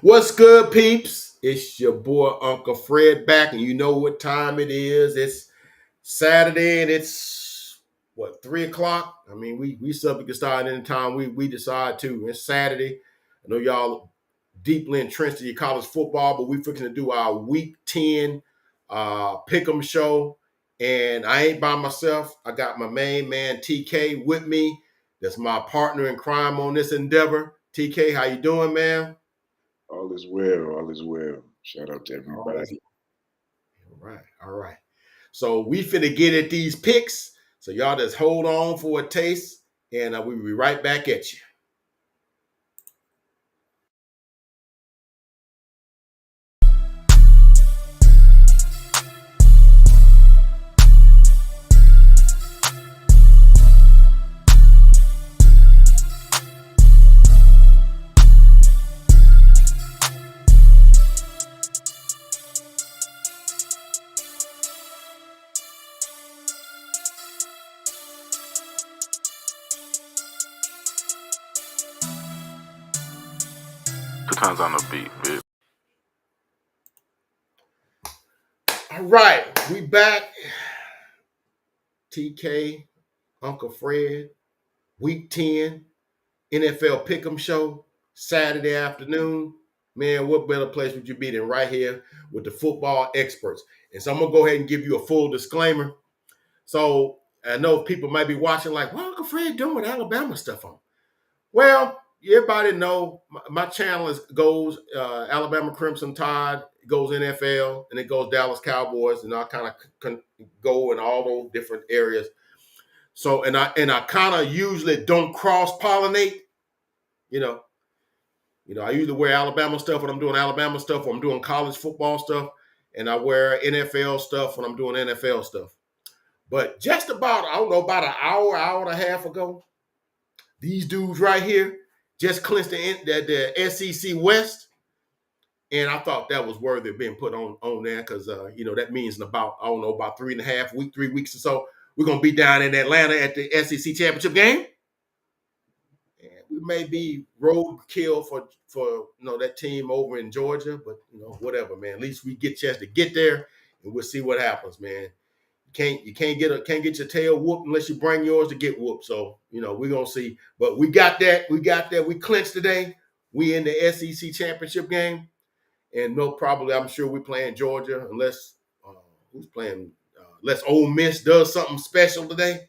What's good, peeps? It's your boy Uncle Fred back, and you know what time it is. It's Saturday, and it's what 3 o'clock. I mean, we subject to start anytime we decide to. It's Saturday. I know y'all deeply entrenched in your college football, but we fixing to do our Week 10 pick'em show, and I ain't by myself. I got my main man TK with me. That's my partner in crime on this endeavor. TK, how you doing, man? All is well. All is well. Shout out to All everybody. right, all right. So we finna get at these picks. So y'all just hold on for a taste, and we'll be right back at you. Two times on the beat, bitch. All right, we back. TK, Uncle Fred, Week 10, NFL Pick'em Show, Saturday afternoon. Man, what better place would you be than right here with the football experts? And so I'm gonna go ahead and give you a full disclaimer. So I know people might be watching like, what Uncle Fred doing with Alabama stuff on? Well, everybody know my channel goes Alabama Crimson Tide, it goes NFL, and it goes Dallas Cowboys, and I kind of go in all those different areas. So and I kind of usually don't cross pollinate, you know. I usually wear Alabama stuff when I'm doing Alabama stuff, when I'm doing college football stuff, and I wear NFL stuff when I'm doing NFL stuff. But just about, I don't know, about an hour and a half ago, these dudes right here just clinched the SEC West, and I thought that was worthy of being put on there because that means in about, I don't know, about 3 weeks or so, we're gonna be down in Atlanta at the SEC championship game. And we may be roadkill for that team over in Georgia, but whatever, man. At least we get a chance to get there, and we'll see what happens, man. You can't get your tail whooped unless you bring yours to get whooped. So we're gonna see. But we got that. We clinched today. We in the SEC championship game, and no, probably I'm sure we're playing Georgia unless who's playing. Unless Ole Miss does something special today,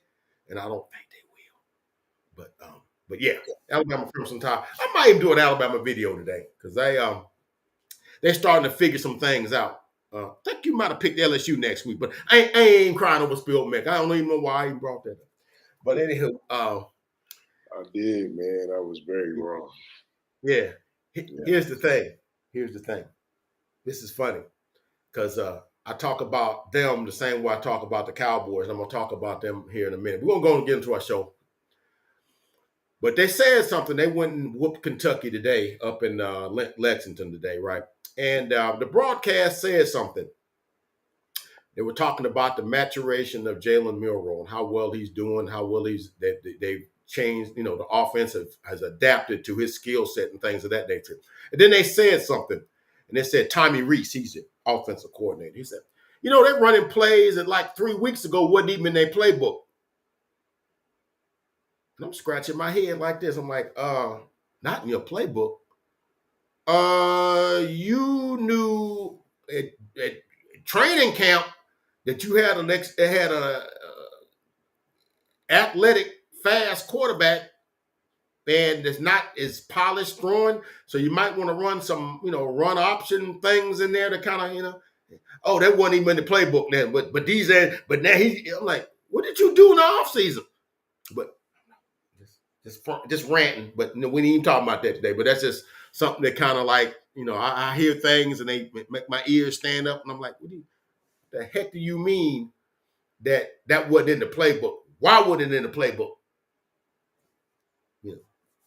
and I don't think they will. But yeah, Alabama Crimson Tide. I might even do an Alabama video today because they're starting to figure some things out. I think you might have picked LSU next week, but I ain't crying over spilled milk. I don't even know why I even brought that up. But anyhow, I did, man. I was very wrong. yeah. Here's the thing. Here's the thing. This is funny because I talk about them the same way I talk about the Cowboys. I'm gonna talk about them here in a minute. We're gonna go and get into our show. But they said something. They went and whooped Kentucky today up in Lexington today, right? And the broadcast said something. They were talking about the maturation of Jalen Milroe and how well he's doing, how well they've changed. The offense has adapted to his skill set and things of that nature. And then they said something, and they said Tommy Rees, he's the offensive coordinator. He said, they're running plays that like 3 weeks ago wasn't even in their playbook. And I'm scratching my head like this. I'm like, not in your playbook. You knew at training camp that you had a athletic, fast quarterback, and that's not as polished throwing. So you might want to run some, run option things in there to kind of, oh, that wasn't even in the playbook then. But now I'm like, what did you do in the offseason? But just ranting, but we didn't even talk about that today. But that's just something that kind of like, I hear things and they make my ears stand up, and I'm like, the heck do you mean that wasn't in the playbook? Why wasn't it in the playbook?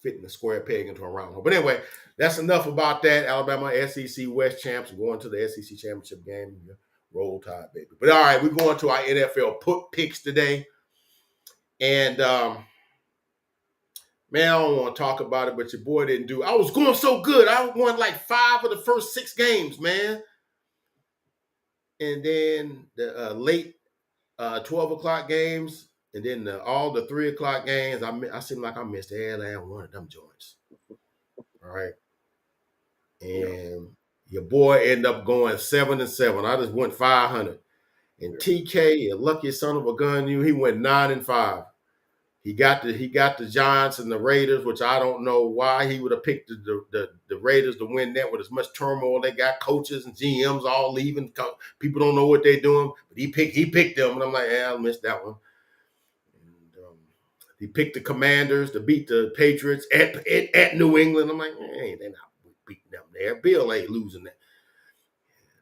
Fitting the square peg into a round hole. But anyway, that's enough about that. Alabama SEC West champs going to the SEC championship game. Roll Tide, baby. But all right, we're going to our NFL picks today. And Man, I don't want to talk about it, but your boy didn't do. I was going so good. I won like 5 of the first 6 games, man. And then the late 12 o'clock games, and then all the 3 o'clock games, I seem like I missed every last one of them joints. All right. And your boy ended up going 7-7. I just went 500. And TK, a lucky son of a gun, he went 9-5. He got the Giants and the Raiders, which I don't know why he would have picked the Raiders to win that with as much turmoil. They got coaches and GMs all leaving. People don't know what they're doing, but he picked them, and I'm like, I missed that one. And, he picked the Commanders to beat the Patriots at New England. I'm like, they're not beating them there. Bill ain't losing that.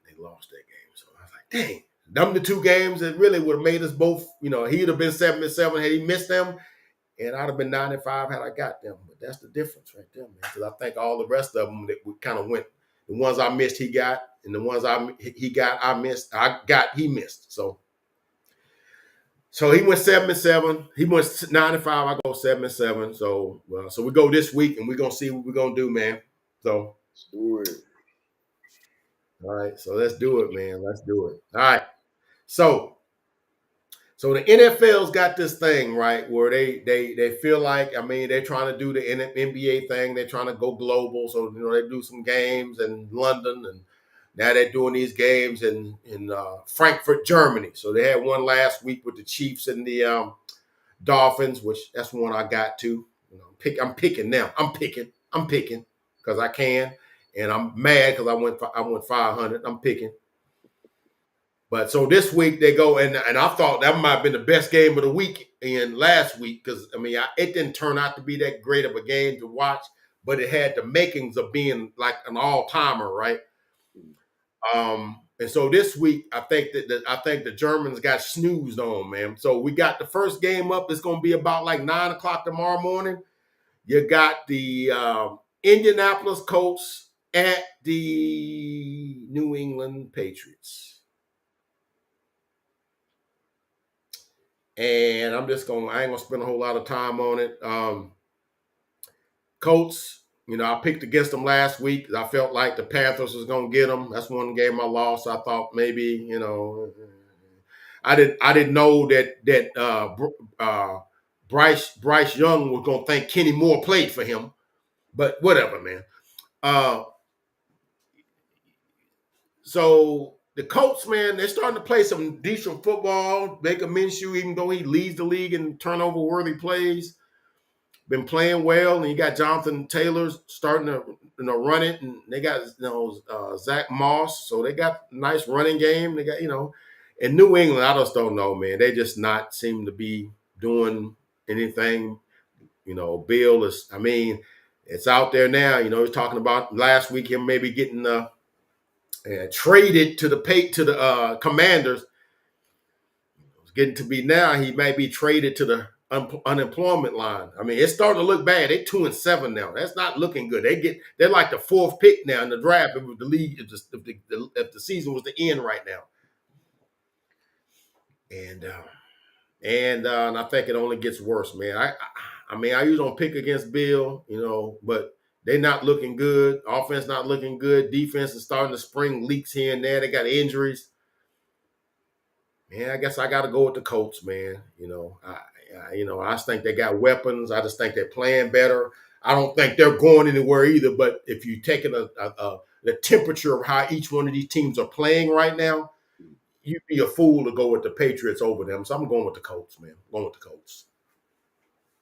And they lost that game, so I was like, dang. Them the 2 games that really would have made us both. He'd have been 7-7 had he missed them. And I'd have been 9-5 had I got them. But that's the difference right there, man. Because I think all the rest of them that we kind of went, the ones I missed, he got, and the ones he got, I missed. He missed. So he went 7-7. He went 9-5. I go 7-7. So we go this week, and we're gonna see what we're gonna do, man. So let's do it. All right. So let's do it, man. Let's do it. All right. So the NFL's got this thing, right, where they feel like, they're trying to do the NBA thing. They're trying to go global. So, they do some games in London, and now they're doing these games in Frankfurt, Germany. So they had one last week with the Chiefs and the Dolphins, which that's one I got to. I'm picking now. I'm picking because I can. And I'm mad because I went 500. I'm picking. But so this week they go, and I thought that might have been the best game of the week in last week because, it didn't turn out to be that great of a game to watch, but it had the makings of being like an all-timer, right? And so this week, I think the Germans got snoozed on, man. So we got the first game up. It's going to be about like 9 o'clock tomorrow morning. You got the Indianapolis Colts at the New England Patriots. And I ain't gonna spend a whole lot of time on it. Colts, I picked against them last week. I felt like the Panthers was gonna get them. That's one game I lost. I thought maybe, I didn't know that Bryce Young was gonna think Kenny Moore played for him, but whatever, man. So the Colts, man, they're starting to play some decent football. Baker Minshew, even though he leads the league in turnover-worthy plays, been playing well. And you got Jonathan Taylor starting to run it, and they got Zach Moss, so they got a nice running game. They got in New England, I just don't know, man. They just not seem to be doing anything. Bill is. It's out there now. He's talking about last week him maybe getting traded to the Commanders. It's getting to be now he may be traded to the unemployment line. It's starting to look bad. They're 2-7 now. That's not looking good. They're like the 4th pick now in the draft if the league if the season was to end right now. And I think it only gets worse, man. I usually don't pick against Bill, but they're not looking good. Offense not looking good. Defense is starting to spring leaks here and there. They got injuries. Man, I guess I got to go with the Colts, man. I just think they got weapons. I just think they're playing better. I don't think they're going anywhere either. But if you're taking the temperature of how each one of these teams are playing right now, you'd be a fool to go with the Patriots over them. So I'm going with the Colts, man. I'm going with the Colts.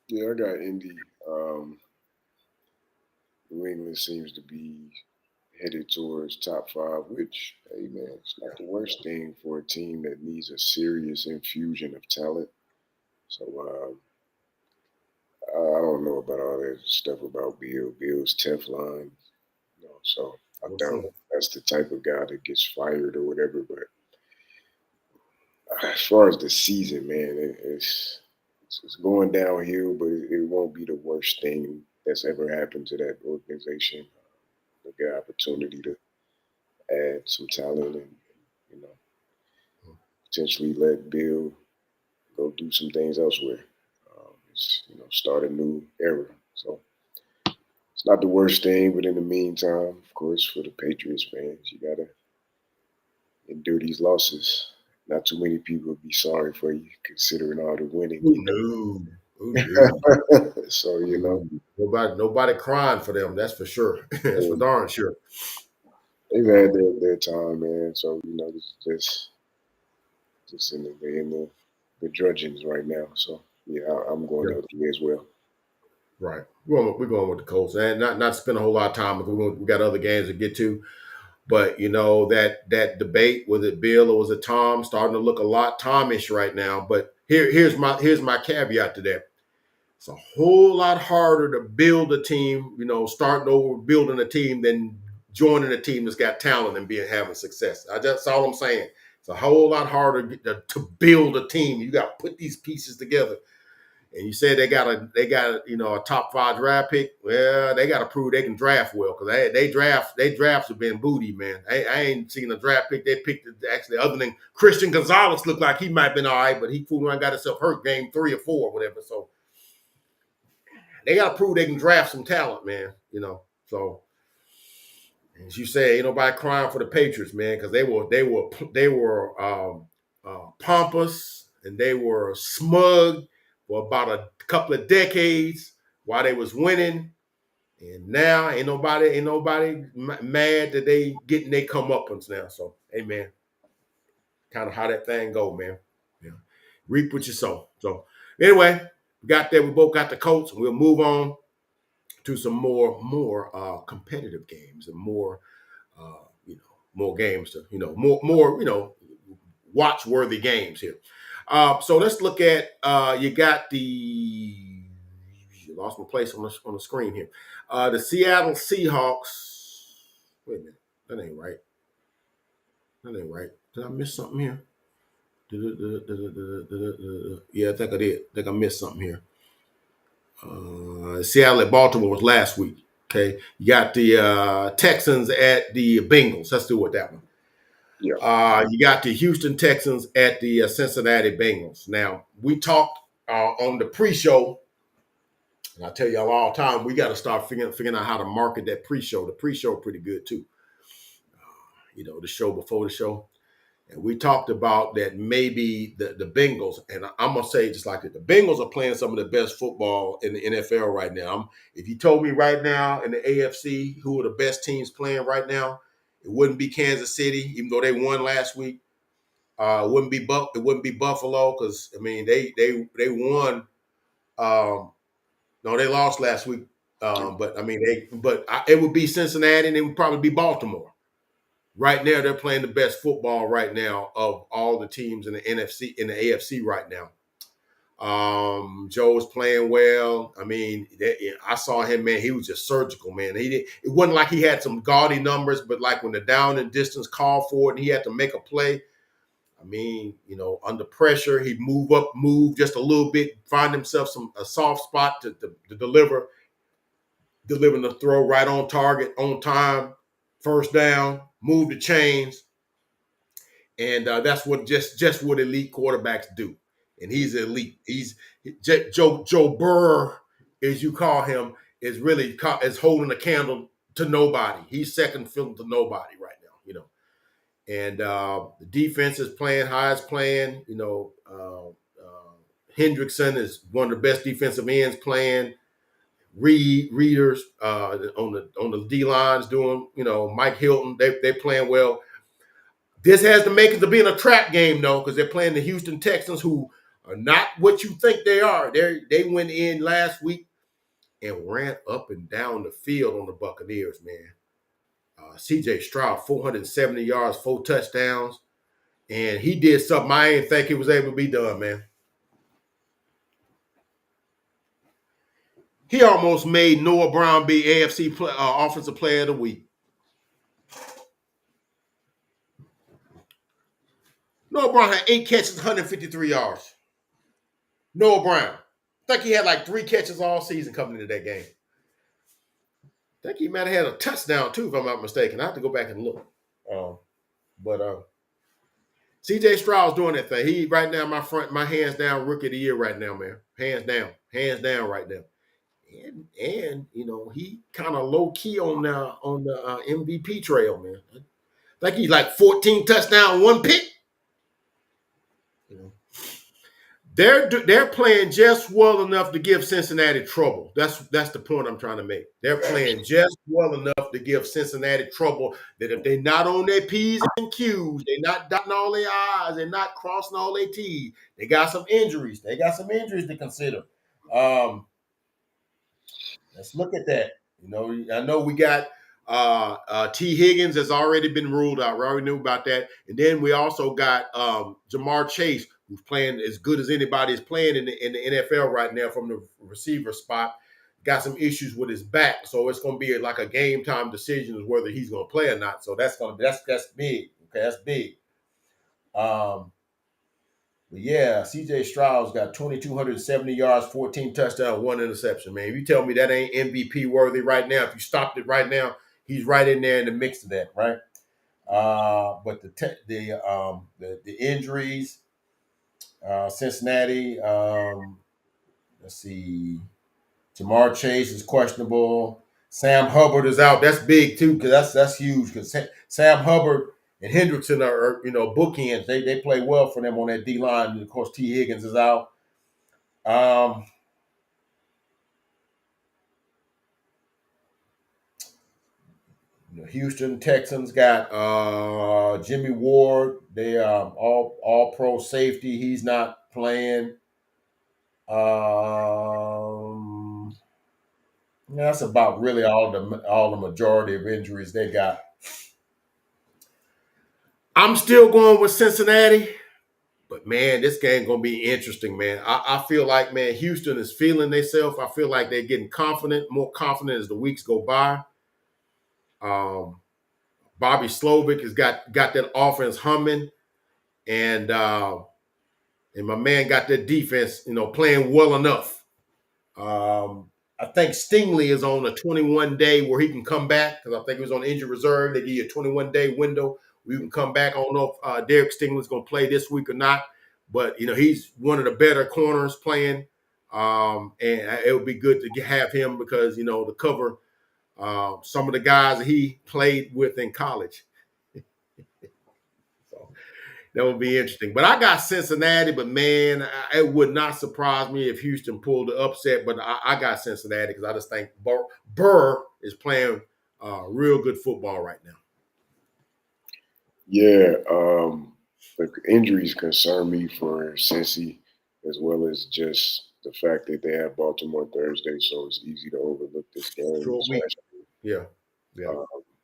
Yeah, I got Indy. New England seems to be headed towards top 5, which, hey, man, it's not the worst thing for a team that needs a serious infusion of talent. So I don't know about all that stuff about Bill. Bill's Teflon, so I doubt that's the type of guy that gets fired or whatever. But as far as the season, man, it's going downhill, but it won't be the worst thing that's ever happened to that organization. They get opportunity to add some talent and potentially let Bill go do some things elsewhere. Start a new era. So it's not the worst thing, but in the meantime, of course, for the Patriots fans, you gotta endure these losses. Not too many people would be sorry for you, considering all the winning Who you knew? Who knew? done. So Nobody crying for them. That's for sure. That's for darn sure. they've had their time, man. So this just in the drudgeons right now. So yeah, I'm going Yeah. the other way as well. Right. We're going with the Colts, and not spend a whole lot of time because we got other games to get to. But that debate, was it Bill or was it Tom, starting to look a lot Tomish right now. But here's my caveat to that. It's a whole lot harder to build a team, starting over building a team than joining a team that's got talent and having success. That's all I'm saying. It's a whole lot harder to build a team. You got to put these pieces together. And you said they got a top 5 draft pick. Well, they got to prove they can draft well because they drafts have been booty, man. I ain't seen a draft pick they picked actually other than Christian Gonzalez looked like he might have been all right, but he fooled around, got himself hurt game 3 or 4 or whatever. So they got to prove they can draft some talent, man. So as you say, ain't nobody crying for the Patriots, man, because they were pompous and they were smug for about a couple of decades while they was winning, and now ain't nobody mad that they getting their comeuppance now. So, hey, man, kind of how that thing go, man. Yeah. Reap what you sow. So, anyway, we both got the Colts. We'll move on to some more competitive games and more more games to more watch worthy games here. So let's look at you got lost my place on the screen here. The Seattle Seahawks. Wait a minute, that ain't right. Did I miss something here? Yeah, I think I did. I think I missed something here. Seattle at Baltimore was last week. Okay, you got the Texans at the Bengals. Let's do it with that one. Yeah. You got the Houston Texans at the Cincinnati Bengals. Now, we talked on the pre-show, and I tell y'all all the time, we got to start figuring out how to market that pre-show. The pre-show pretty good too. The show before the show. And we talked about that maybe the Bengals, and I'm going to say just like that, the Bengals are playing some of the best football in the NFL right now. If you told me right now in the AFC who are the best teams playing right now, it wouldn't be Kansas City, even though they won last week. It wouldn't be Buffalo because they won. No, they lost last week. But it would be Cincinnati and it would probably be Baltimore. Right now, they're playing the best football right now of all the teams in the AFC right now. Joe's playing well. I saw him, man. He was just surgical, man. It wasn't like he had some gaudy numbers, but like when the down and distance called for it and he had to make a play. Under pressure, he'd move just a little bit, find himself a soft spot to deliver the throw right on target, on time, first down, move the chains. And that's what just what elite quarterbacks do. And he's elite. He's Joe Burr, as you call him, is holding a candle to nobody. He's second fiddle to nobody right now, And the defense is playing, Hyde's playing. Hendrickson is one of the best defensive ends playing. Readers on the D lines doing, Mike Hilton, they playing well. This has the makings of being a trap game, though, because they're playing the Houston Texans, who are not what you think they are. They went in last week and ran up and down the field on the Buccaneers, man. C.J. Stroud, 470 yards, 4 touchdowns, and he did something I didn't think he was able to be done, man. He almost made Noah Brown be AFC Offensive Player of the Week. Noah Brown had 8 catches, 153 yards. Noah Brown. I think he had like 3 catches all season coming into that game. I think he might have had a touchdown too, if I'm not mistaken. I have to go back and look. But C.J. Stroud's doing that thing. He right now, my hands down rookie of the year right now, man. Hands down right now. and he kind of low key on the MVP trail, man. Like he's like 14 touchdown, one pick. You know, they're playing just well enough to give Cincinnati trouble. That's the point I'm trying to make. They're playing just well enough to give Cincinnati trouble. That if they're not on their P's and Q's, they're not dotting all their I's, they're not crossing all their T's. They got some injuries. They got some injuries to consider. Let's look at that. I know we got T. Higgins has already been ruled out. We already knew about that. And then we also got Jamar Chase, who's playing as good as anybody is playing in the NFL right now from the receiver spot. Got some issues with his back, so it's going to be like a game time decision as whether he's going to play or not. So that's big. Okay, that's big. But yeah, CJ Stroud's got 2,270 yards, 14 touchdowns, 1 interception, man. If you tell me that ain't MVP worthy right now, if you stopped it right now, he's right in there in the mix of that, right? But the injuries, Cincinnati, let's see, Jamar Chase is questionable. Sam Hubbard is out. That's big too, because that's huge. Because Sam Hubbard and Hendrickson are bookends. They play well for them on that D line. And of course, T. Higgins is out. Houston Texans got Jimmy Ward. They all pro safety. He's not playing. That's about really all the majority of injuries they got. I'm still going with Cincinnati, but man, this game gonna be interesting, man. I feel like, man, Houston is feeling themselves. I feel like they're getting more confident as the weeks go by. Bobby Slovic has got that offense humming, and my man got that defense, playing well enough. I think Stingley is on a 21-day where he can come back because I think he was on injured reserve. They give you a 21-day window where you can come back. I don't know if Derek Stingley's going to play this week or not, but he's one of the better corners playing, and it would be good to have him because to cover some of the guys that he played with in college. So that would be interesting. But I got Cincinnati, but man, it would not surprise me if Houston pulled the upset. But I got Cincinnati because I just think Burr is playing real good football right now. Yeah, the injuries concern me for Cincy, as well as just the fact that they have Baltimore Thursday, so it's easy to overlook this game. Yeah.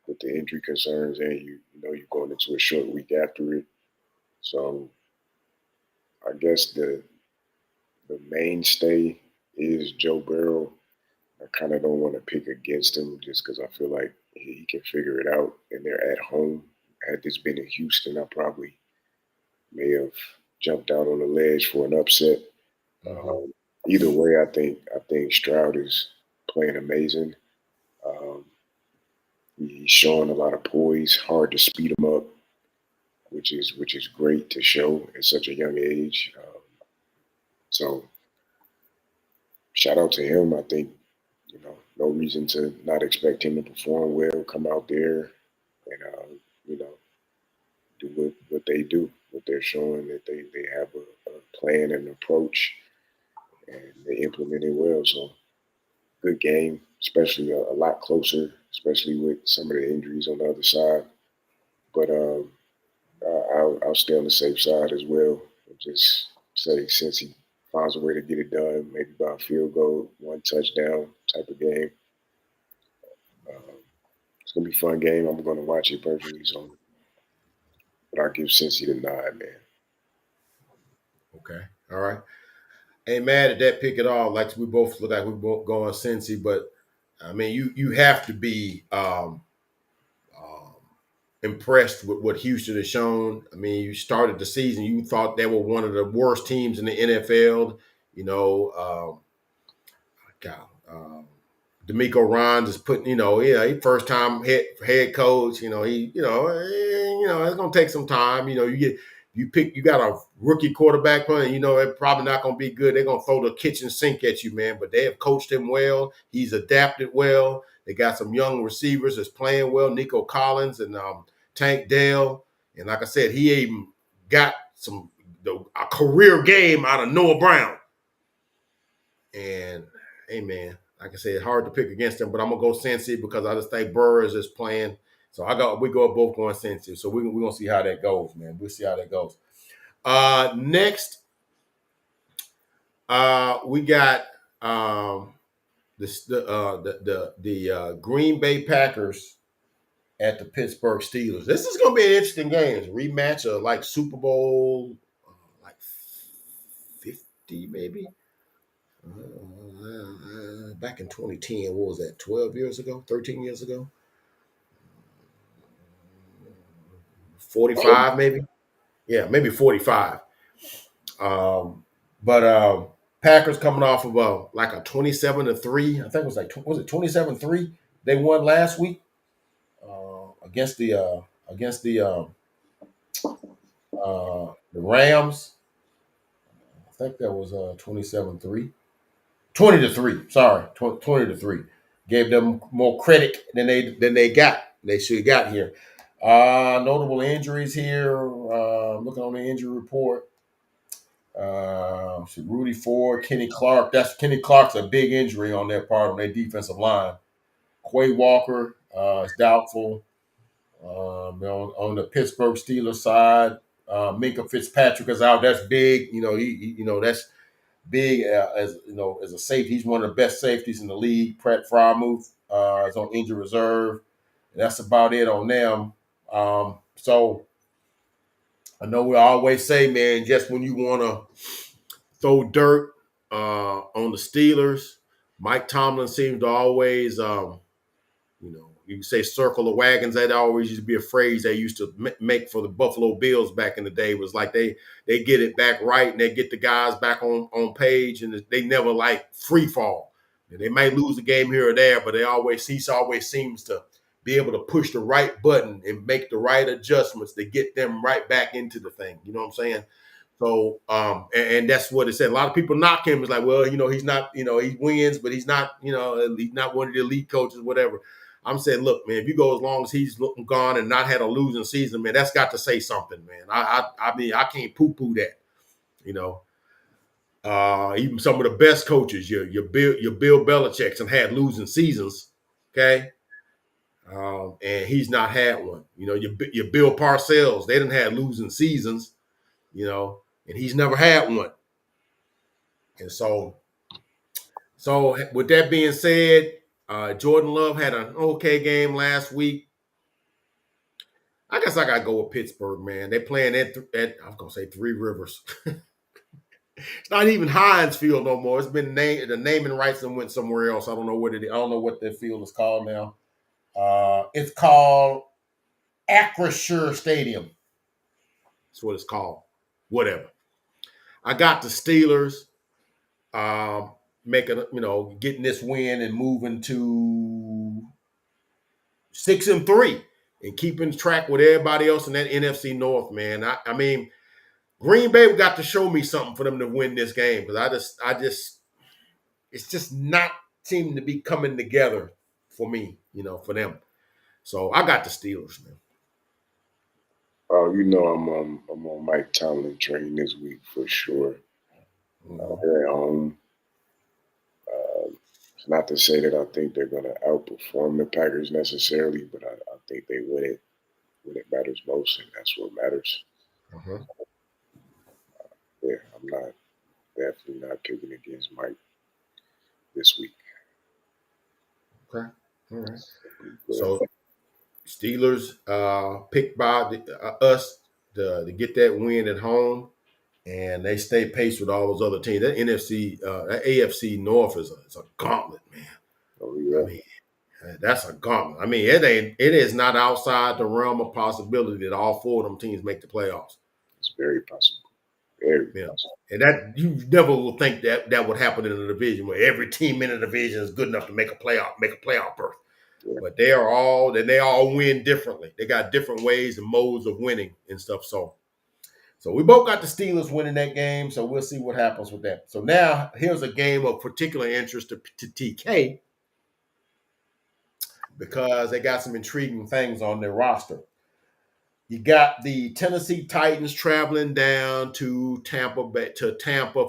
With the injury concerns, and you're going into a short week after it. So I guess the mainstay is Joe Burrow. I kind of don't want to pick against him just because I feel like he can figure it out, and they're at home. Had this been in Houston, I probably may have jumped out on the ledge for an upset. Either way, I think Stroud is playing amazing. He's showing a lot of poise. Hard to speed him up, which is great to show at such a young age. So shout out to him. I think no reason to not expect him to perform well. Come out there and do what they do. What they're showing that they have a plan and approach, and they implement it well. So good game, especially a lot closer, especially with some of the injuries on the other side. But I'll stay on the safe side as well. And just say since he finds a way to get it done, maybe by a field goal, 1 touchdown type of game. It's gonna be a fun game. I'm gonna watch it personally, so but I'll give Cincy the nod, man. Okay, all right. Ain't mad at that pick at all. Like we both look like we're both going Cincy, but I mean, you have to be impressed with what Houston has shown. I mean, you started the season, you thought they were one of the worst teams in the NFL. D'Amico Ryans is putting, he first time head coach. It's gonna take some time. You you got a rookie quarterback playing, it's probably not going to be good. They're going to throw the kitchen sink at you, man. But they have coached him well. He's adapted well. They got some young receivers that's playing well, Nico Collins and Tank Dell. And like I said, he even got a career game out of Noah Brown. And, hey, man, like I said, it's hard to pick against them, but I'm going to go Cincy because I just think Burrs is playing. So we both going Cincy. So we're going to see how that goes, man. We'll see how that goes. Next, we got the Green Bay Packers at the Pittsburgh Steelers. This is going to be an interesting game. It's a rematch of like Super Bowl like 50 maybe. Back in 2010, what was that? 12 years ago? 13 years ago? 45 maybe? Yeah, maybe 45. But Packers coming off of like a 27-3. I think it was 27-3 they won last week against the Rams. I think that was 27-3. 20-3. Sorry, 20-3. Gave them more credit than they got. They should have got here. Notable injuries here. Looking on the injury report. Rudy Ford, Kenny Clark. Kenny Clark's a big injury on their part on their defensive line. Quay Walker is doubtful. On the Pittsburgh Steelers side, Minkah Fitzpatrick is out. That's big. That's big as a safety. He's one of the best safeties in the league. Pratt Frymuth is on injured reserve. And that's about it on them. So I know we always say, man, just when you want to throw dirt on the Steelers, Mike Tomlin seems to always, you can say circle the wagons. That always used to be a phrase they used to make for the Buffalo Bills back in the day. It was like they get it back right and they get the guys back on page, and they never like free fall. And they might lose a game here or there, but he always seems to be able to push the right button and make the right adjustments to get them right back into the thing. You know what I'm saying? So, and that's what it said. A lot of people knock him. It's like, well, he's not, he wins, but he's not, he's not one of the elite coaches, whatever. I'm saying, look, man, if you go as long as he's gone and not had a losing season, man, that's got to say something, man. I mean, I can't poo-poo that, even some of the best coaches, your Bill Belichick's have had losing seasons, okay? And he's not had one. Your Bill Parcells, they didn't have losing seasons, and he's never had one. And so with that being said, Jordan Love had an okay game last week. I guess I got to go with Pittsburgh, man. They playing at I'm going to say Three Rivers. It's not even Heinz Field no more. It's been the naming rights and went somewhere else. I don't know what I don't know what that field is called now. It's called Acrisure Stadium. That's what it's called. Whatever. I got the Steelers getting this win and moving to 6-3 and keeping track with everybody else in that NFC North, man. I mean, Green Bay got to show me something for them to win this game because it's just not seeming to be coming together for me, for them. So I got the Steelers, man. Oh, I'm on Mike Tomlin train this week for sure. They're at home. It's not to say that I think they're going to outperform the Packers necessarily, but I think they win it when it matters most, and that's what matters. Yeah, I'm definitely not picking against Mike this week. Okay, all right. So Steelers picked by us to get that win at home, and they stay pace with all those other teams. That that AFC North is a gauntlet, man. Oh yeah. I mean, that's a gauntlet. I mean, it is not outside the realm of possibility that all four of them teams make the playoffs. It's very possible. Very possible. And that you never will think that would happen in a division where every team in a division is good enough to make a playoff berth. Yeah. But they all win differently. They got different ways and modes of winning and stuff. So So we both got the Steelers winning that game. So we'll see what happens with that. So now here's a game of particular interest to TK because they got some intriguing things on their roster. You got the Tennessee Titans traveling down to Tampa,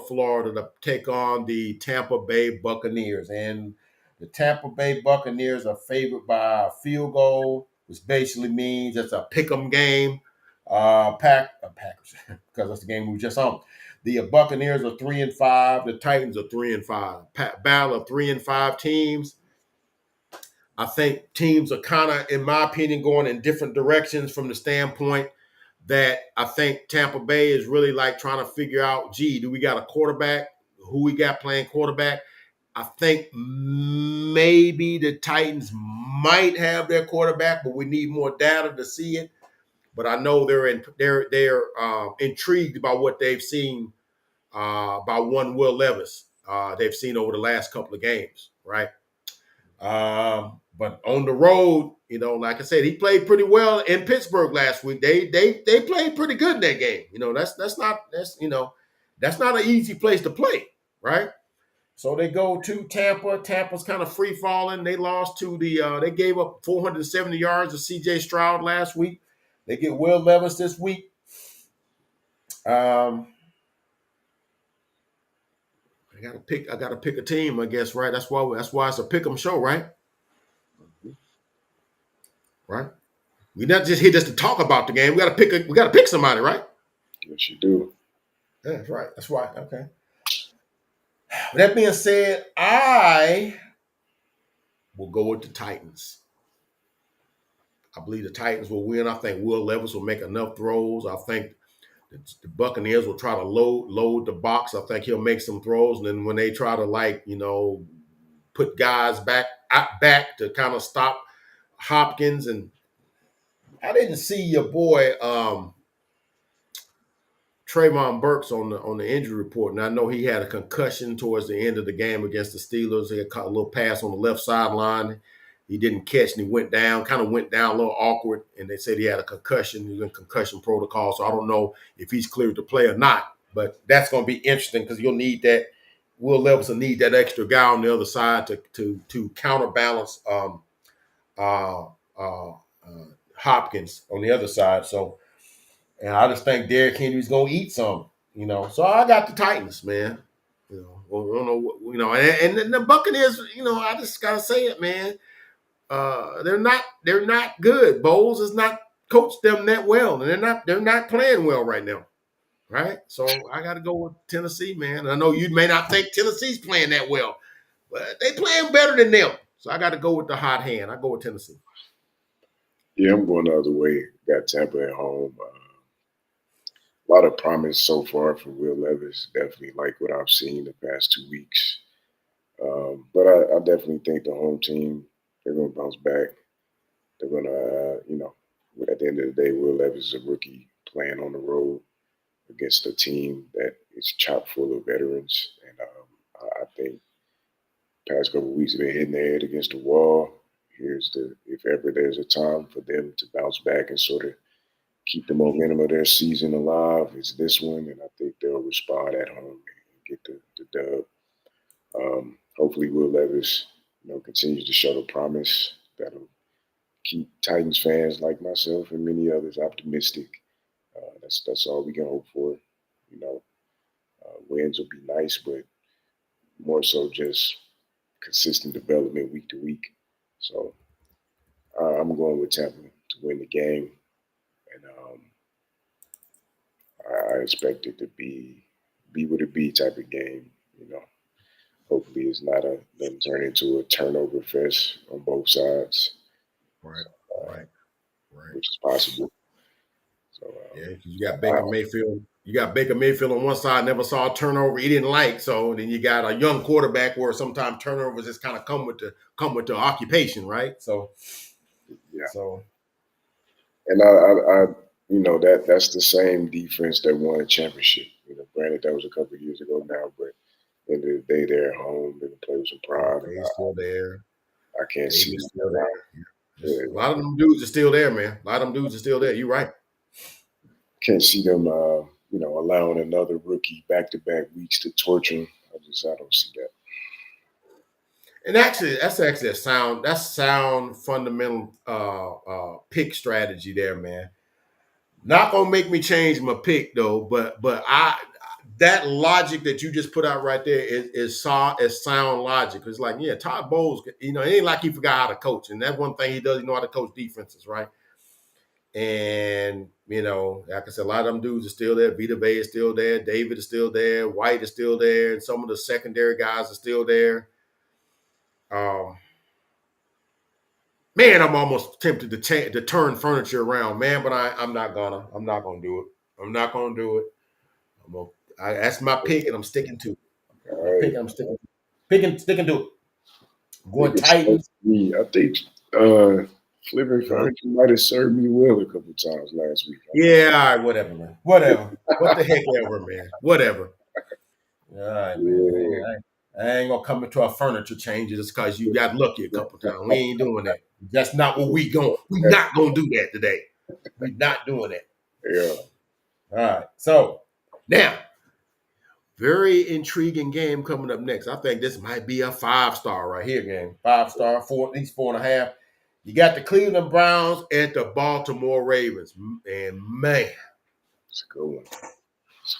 Florida to take on the Tampa Bay Buccaneers. And the Tampa Bay Buccaneers are favored by a field goal, which basically means it's a pick'em game. Packers, because that's the game we just on. The Buccaneers are 3-5. The Titans are 3-5. Battle of 3-5 teams. I think teams are kind of, in my opinion, going in different directions from the standpoint that I think Tampa Bay is really like trying to figure out, gee, do we got a quarterback? Who we got playing quarterback? I think maybe the Titans might have their quarterback, but we need more data to see it. But I know they're intrigued by what they've seen by one Will Levis. They've seen over the last couple of games, right? But on the road, like I said, he played pretty well in Pittsburgh last week. They played pretty good in that game. That's not an easy place to play, right? So they go to Tampa. Tampa's kind of free falling. They lost to they gave up 470 yards to C.J. Stroud last week. They get Will Levis this week. I gotta pick a team, I guess, right? That's why it's a pick 'em show, right? Right. We're not just here just to talk about the game. We gotta pick somebody, right? Yes, you do. Yeah, that's right. That's right. Okay. With that being said, I will go with the Titans. I believe the Titans will win. I think Will Levis will make enough throws. I think the Buccaneers will try to load the box. I think he'll make some throws, and then when they try to put guys back to kind of stop Hopkins, and I didn't see your boy Trayvon Burks on the injury report, and I know he had a concussion towards the end of the game against the Steelers. He had caught a little pass on the left sideline. He didn't catch, and he went down a little awkward, and they said he had a concussion. He's in concussion protocol, so I don't know if he's cleared to play or not, but that's going to be interesting because you'll need that. Will Levis will need that extra guy on the other side to counterbalance Hopkins on the other side. So, and I just think Derrick Henry's going to eat some, So I got the Titans, man. I don't know, and the Buccaneers, I just gotta say it, man. They're not good. Bowles has not coached them that well, and they're not playing well right now, right? So I got to go with Tennessee, man. I know you may not think Tennessee's playing that well, but they playing better than them. So I got to go with the hot hand. I go with Tennessee. Yeah, I'm going the other way. Got Tampa at home. A lot of promise so far for Will Levis. Definitely like what I've seen the past 2 weeks. But I definitely think the home team, they're going to bounce back. They're going to, at the end of the day, Will Levis is a rookie playing on the road against a team that is chock full of veterans. And I think past couple of weeks they've been hitting their head against the wall. If ever there's a time for them to bounce back and sort of keep the momentum of their season alive, it's this one, and I think they'll respond at home and get the dub. Hopefully, Will Levis, continues to show the promise that'll keep Titans fans like myself and many others optimistic. That's all we can hope for. Wins will be nice, but more so just consistent development week to week. So I'm going with Tampa to win the game, and I expect it to be what it be type of game. Hopefully it's not them turn into a turnover fest on both sides. Right. Which is possible. So yeah, you got Baker Mayfield. You got Baker Mayfield on one side, never saw a turnover he didn't like. So then you got a young quarterback where sometimes turnovers just kind of come with the occupation, right? So yeah. So and I that's the same defense that won a championship. Granted that was a couple of years ago now, but at the end of the day, they're at home. They can play with some pride. They're still there. I can't see them still there. Yeah. A lot of them dudes are still there, man. A lot of them dudes are still there. You're right. Can't see them, allowing another rookie back-to-back weeks to torture him. I don't see that. And actually, that's a sound fundamental pick strategy there, man. Not gonna make me change my pick though, but that logic that you just put out right there is sound logic. It's like, yeah, Todd Bowles, it ain't like he forgot how to coach, and that's one thing he does. He know how to coach defenses, right? And like I said, a lot of them dudes are still there. Vita Vea is still there. David is still there. White is still there, and some of the secondary guys are still there. Man, I'm almost tempted to turn furniture around, man, but I'm not gonna do it. I'm not gonna do it. That's my pick, and I'm sticking to it. All right. I'm sticking to it. Going Titans. I think flipping furniture might have served me well a couple times last week. Yeah, all right, whatever, man. Whatever. What the heck ever, man. Whatever. All right, man. I ain't gonna come into our furniture changes just because you got lucky a couple times. We ain't doing that. That's not what we're not gonna do that today. We're not doing that. Yeah. All right. So now, very intriguing game coming up next. I think this might be a 5-star right here game. 5-star, at least 4.5. You got the Cleveland Browns at the Baltimore Ravens. And man, it's a good one.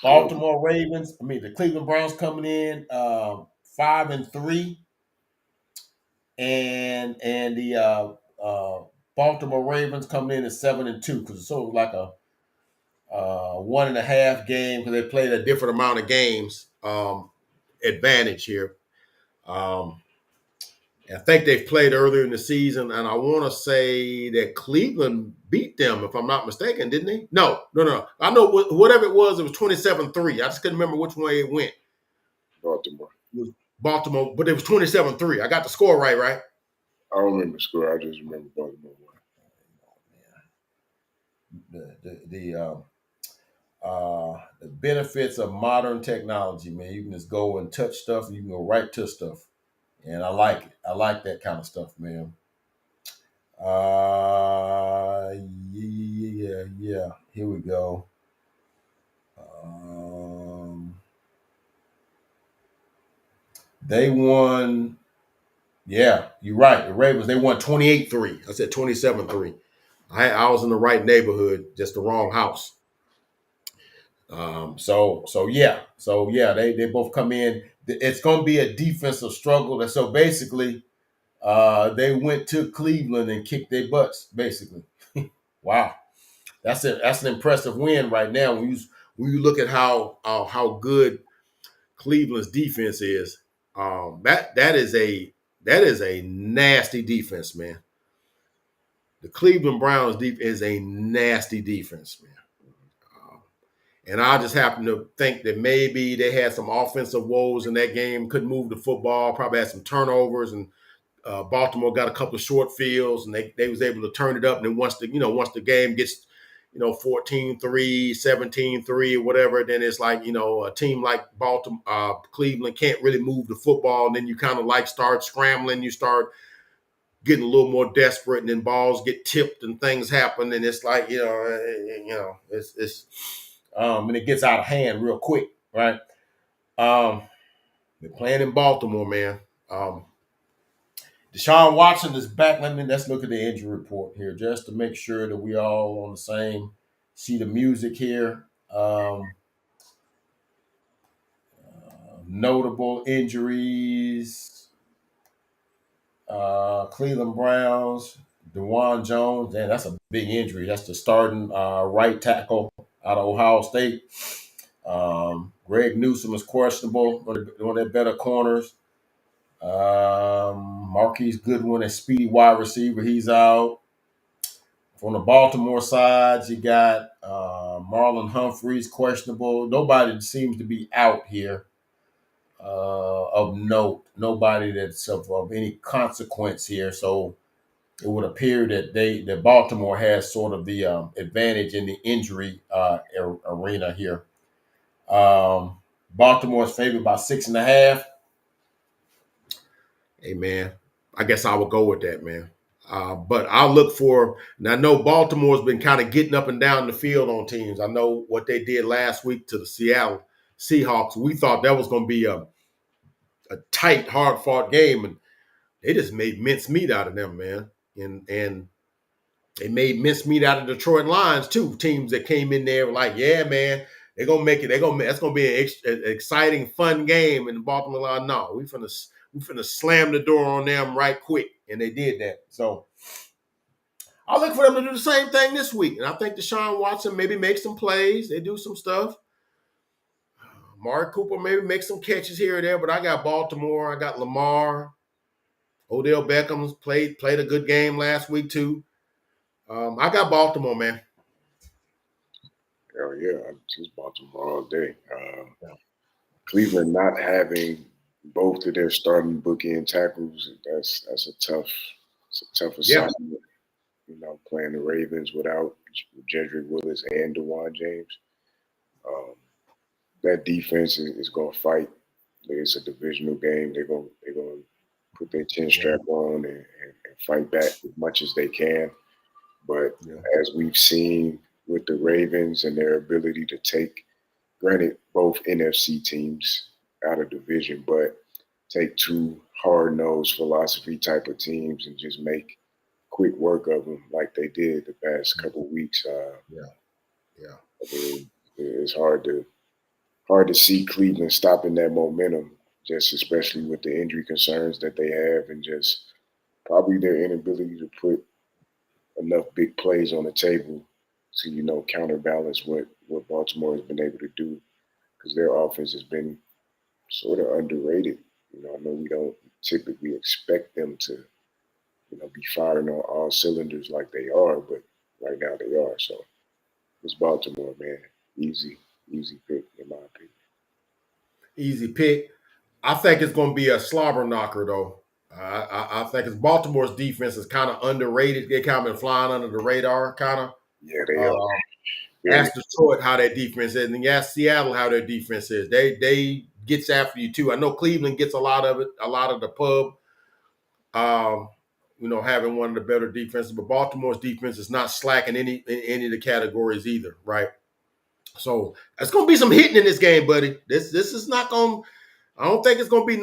Baltimore Ravens. The Cleveland Browns coming in 5-3, and the Baltimore Ravens coming in at 7-2, because it's sort of like a 1.5 game, because they played a different amount of games advantage here. I think they've played earlier in the season, and I want to say that Cleveland beat them, if I'm not mistaken, didn't they? No. I know whatever it was 27-3. I just couldn't remember which way it went. Baltimore. It was Baltimore, but it was 27-3. I got the score right? I don't remember the score. I just remember Baltimore. The benefits of modern technology, man. You can just go and touch stuff, and you can go right to stuff. And I like it. I like that kind of stuff, man. Yeah. Here we go. They won. Yeah, you're right. The Ravens, they won 28-3. I said 27-3. I was in the right neighborhood, just the wrong house. So yeah, they both come in. It's going to be a defensive struggle. So basically, they went to Cleveland and kicked their butts. Basically, wow, that's an impressive win right now. When you look at how good Cleveland's defense is, that is a nasty defense, man. The Cleveland Browns defense is a nasty defense, man. And I just happen to think that maybe they had some offensive woes in that game, couldn't move the football, probably had some turnovers, and Baltimore got a couple of short fields, and they was able to turn it up. And then once the game gets 14-3, 17-3, or whatever, then it's like, a team like Cleveland can't really move the football, and then you kind of like start scrambling, you start getting a little more desperate, and then balls get tipped and things happen, and it's like, it's and it gets out of hand real quick, right? They're playing in Baltimore, man. Deshaun Watson is back. Let's look at the injury report here, just to make sure that we all on the same sheet of music here. Notable injuries. Cleveland Browns, DeJuan Jones. Man, that's a big injury. That's the starting right tackle out of Ohio State. Greg Newsome is questionable. One of their better corners. Marquise Goodwin, a speedy wide receiver, he's out. From the Baltimore side, you got Marlon Humphreys, questionable. Nobody seems to be out here of note. Nobody that's of any consequence here. So it would appear that Baltimore has sort of the advantage in the injury arena here. Baltimore is favored by 6.5. Hey, man, I guess I would go with that, man. But I'll look for, and I know Baltimore's been kind of getting up and down the field on teams. I know what they did last week to the Seattle Seahawks. We thought that was going to be a tight, hard fought game, and they just made mincemeat out of them, man. And they made mincemeat out of Detroit Lions too. Teams that came in there were like, yeah, man, they're gonna make it. That's gonna be an exciting, fun game. And the Baltimore Lions, no, we finna slam the door on them right quick, and they did that. So I'll look for them to do the same thing this week. And I think Deshaun Watson maybe makes some plays. They do some stuff. Amari Cooper maybe makes some catches here or there, but I got Baltimore. I got Lamar. Odell Beckham's played a good game last week too. I got Baltimore, man. Hell yeah, I'm just Baltimore all day. Cleveland not having both of their starting bookend tackles, that's a tough assignment. You know, playing the Ravens without Jedrick Willis and DeJuan James. That defense is going to fight. It's a divisional game. They're going to put their chin strap on and fight back as much as they can. But as we've seen with the Ravens and their ability to take, granted, both NFC teams out of division, but take two hard-nosed philosophy type of teams and just make quick work of them like they did the past couple of weeks. I mean, it's hard to see Cleveland stopping that momentum, just especially with the injury concerns that they have and just probably their inability to put enough big plays on the table to, you know, counterbalance what Baltimore has been able to do, because their offense has been sort of underrated. You know, I know we don't typically expect them to, you know, be firing on all cylinders like they are, but right now they are. So it's Baltimore, man. Easy pick in my opinion. Easy pick. I think it's going to be a slobber knocker, though. I think it's Baltimore's defense is kind of underrated. They kind of been flying under the radar, kind of. Yeah, they are. Ask Detroit how their defense is, and ask Seattle how their defense is. They gets after you too. I know Cleveland gets a lot of it, a lot of the pub. You know, having one of the better defenses, but Baltimore's defense is not slacking in any of the categories either, right? So it's going to be some hitting in this game, buddy. This is not going. I don't think it's going to be it's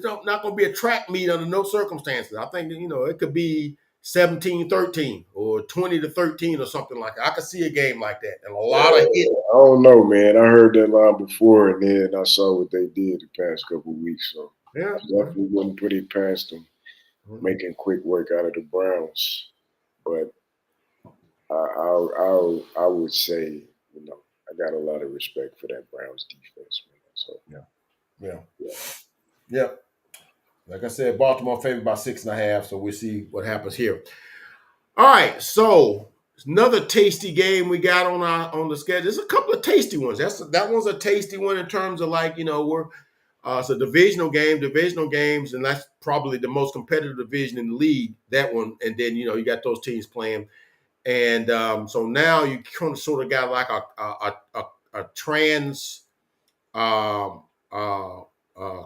not going to be a track meet under no circumstances. I think, you know, it could be 17-13 or 20-13 or something like that. I could see a game like that and a lot of hits. I don't know, man. I heard that line before, and then I saw what they did the past couple of weeks. So yeah, definitely wouldn't put it past them making quick work out of the Browns. But I would say, you know, I got a lot of respect for that Browns defense, man. So yeah. Like I said, Baltimore favored by 6.5, so we'll see what happens here. All right, so another tasty game we got on the schedule. There's a couple of tasty ones. That one's a tasty one in terms of, like, you know, it's a divisional games, and that's probably the most competitive division in the league. That one, and then, you know, you got those teams playing, and so now you kind of sort of got like a trans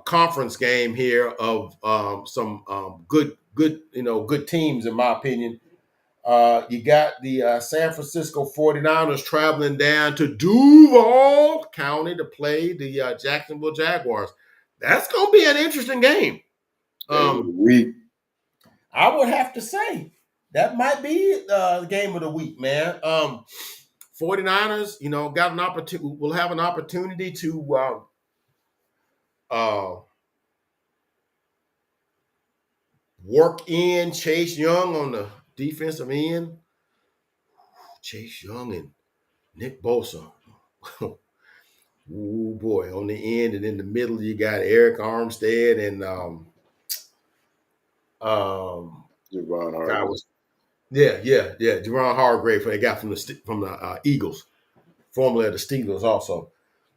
conference game here of some good teams, in my opinion. You got the San Francisco 49ers traveling down to Duval County to play the Jacksonville Jaguars. That's going to be an interesting game. I would have to say that might be the game of the week, man. 49ers, you know, got an opportunity. Will have an opportunity to work in Chase Young on the defensive end. Chase Young and Nick Bosa. Oh boy, on the end, and in the middle you got Eric Armstead and Javon Hargrave. Javon Hargrave, they got from the Eagles, formerly of the Steelers also.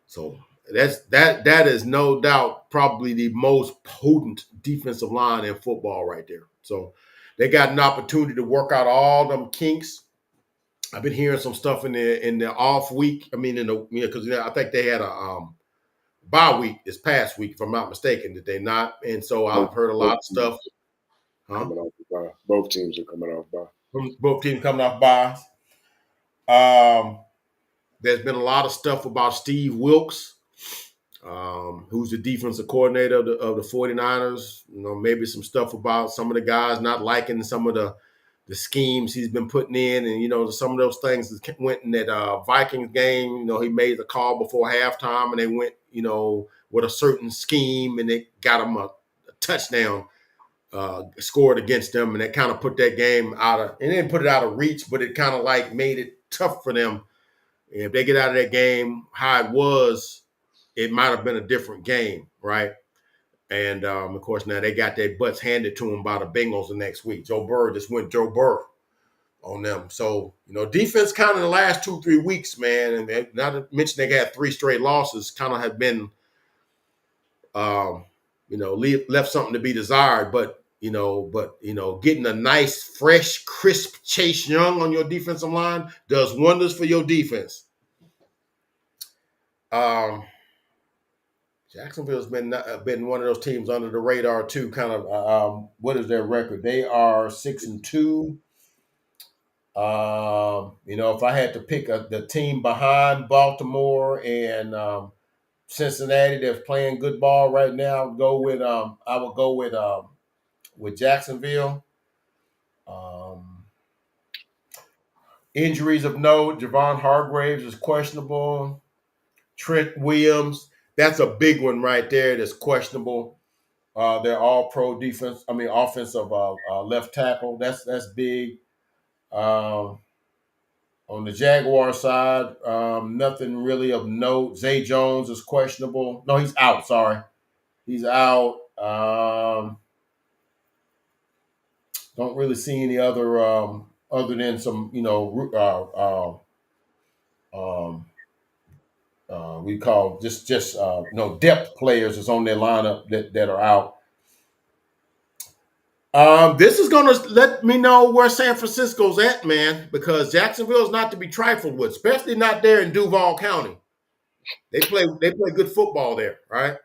So that is no doubt probably the most potent defensive line in football right there. So they got an opportunity to work out all them kinks. I've been hearing some stuff in the off week. I mean, because I think they had a bye week this past week, if I'm not mistaken. Did they not? And so I've heard a lot of stuff. Coming off the bye. Both teams are coming off bye. Both teams coming off buys. There's been a lot of stuff about Steve Wilkes, who's the defensive coordinator of the 49ers. Maybe some stuff about some of the guys not liking some of the schemes he's been putting in. And, some of those things that went in that Vikings game. He made the call before halftime and they went, with a certain scheme and they got him a touchdown scored against them. And that kind of put that game it didn't put it out of reach, but it kind of like made it tough for them. And if they get out of that game how it was, it might have been a different game, right? And, of course, now they got their butts handed to them by the Bengals the next week. Joe Burrow just went Joe Burrow on them. So, defense kind of the last 2-3 weeks, man, and not to mention they got 3 straight losses, kind of have been, left something to be desired. But getting a nice, fresh, crisp Chase Young on your defensive line does wonders for your defense. Jacksonville's been one of those teams under the radar too. Kind of, what is their record? They are 6-2. If I had to pick the team behind Baltimore and Cincinnati that's playing good ball right now, I would go with Jacksonville. Injuries of note: Javon Hargraves is questionable. Trent Williams, that's a big one right there. That's questionable. They're all pro offensive left tackle. That's big. On the Jaguar side, nothing really of note. Zay Jones is questionable. No, he's out. Sorry, he's out. Don't really see any other than some we call just depth players that's on their lineup that are out. This is going to let me know where San Francisco's at, man, because Jacksonville is not to be trifled with, especially not there in Duval County. They play good football there, right?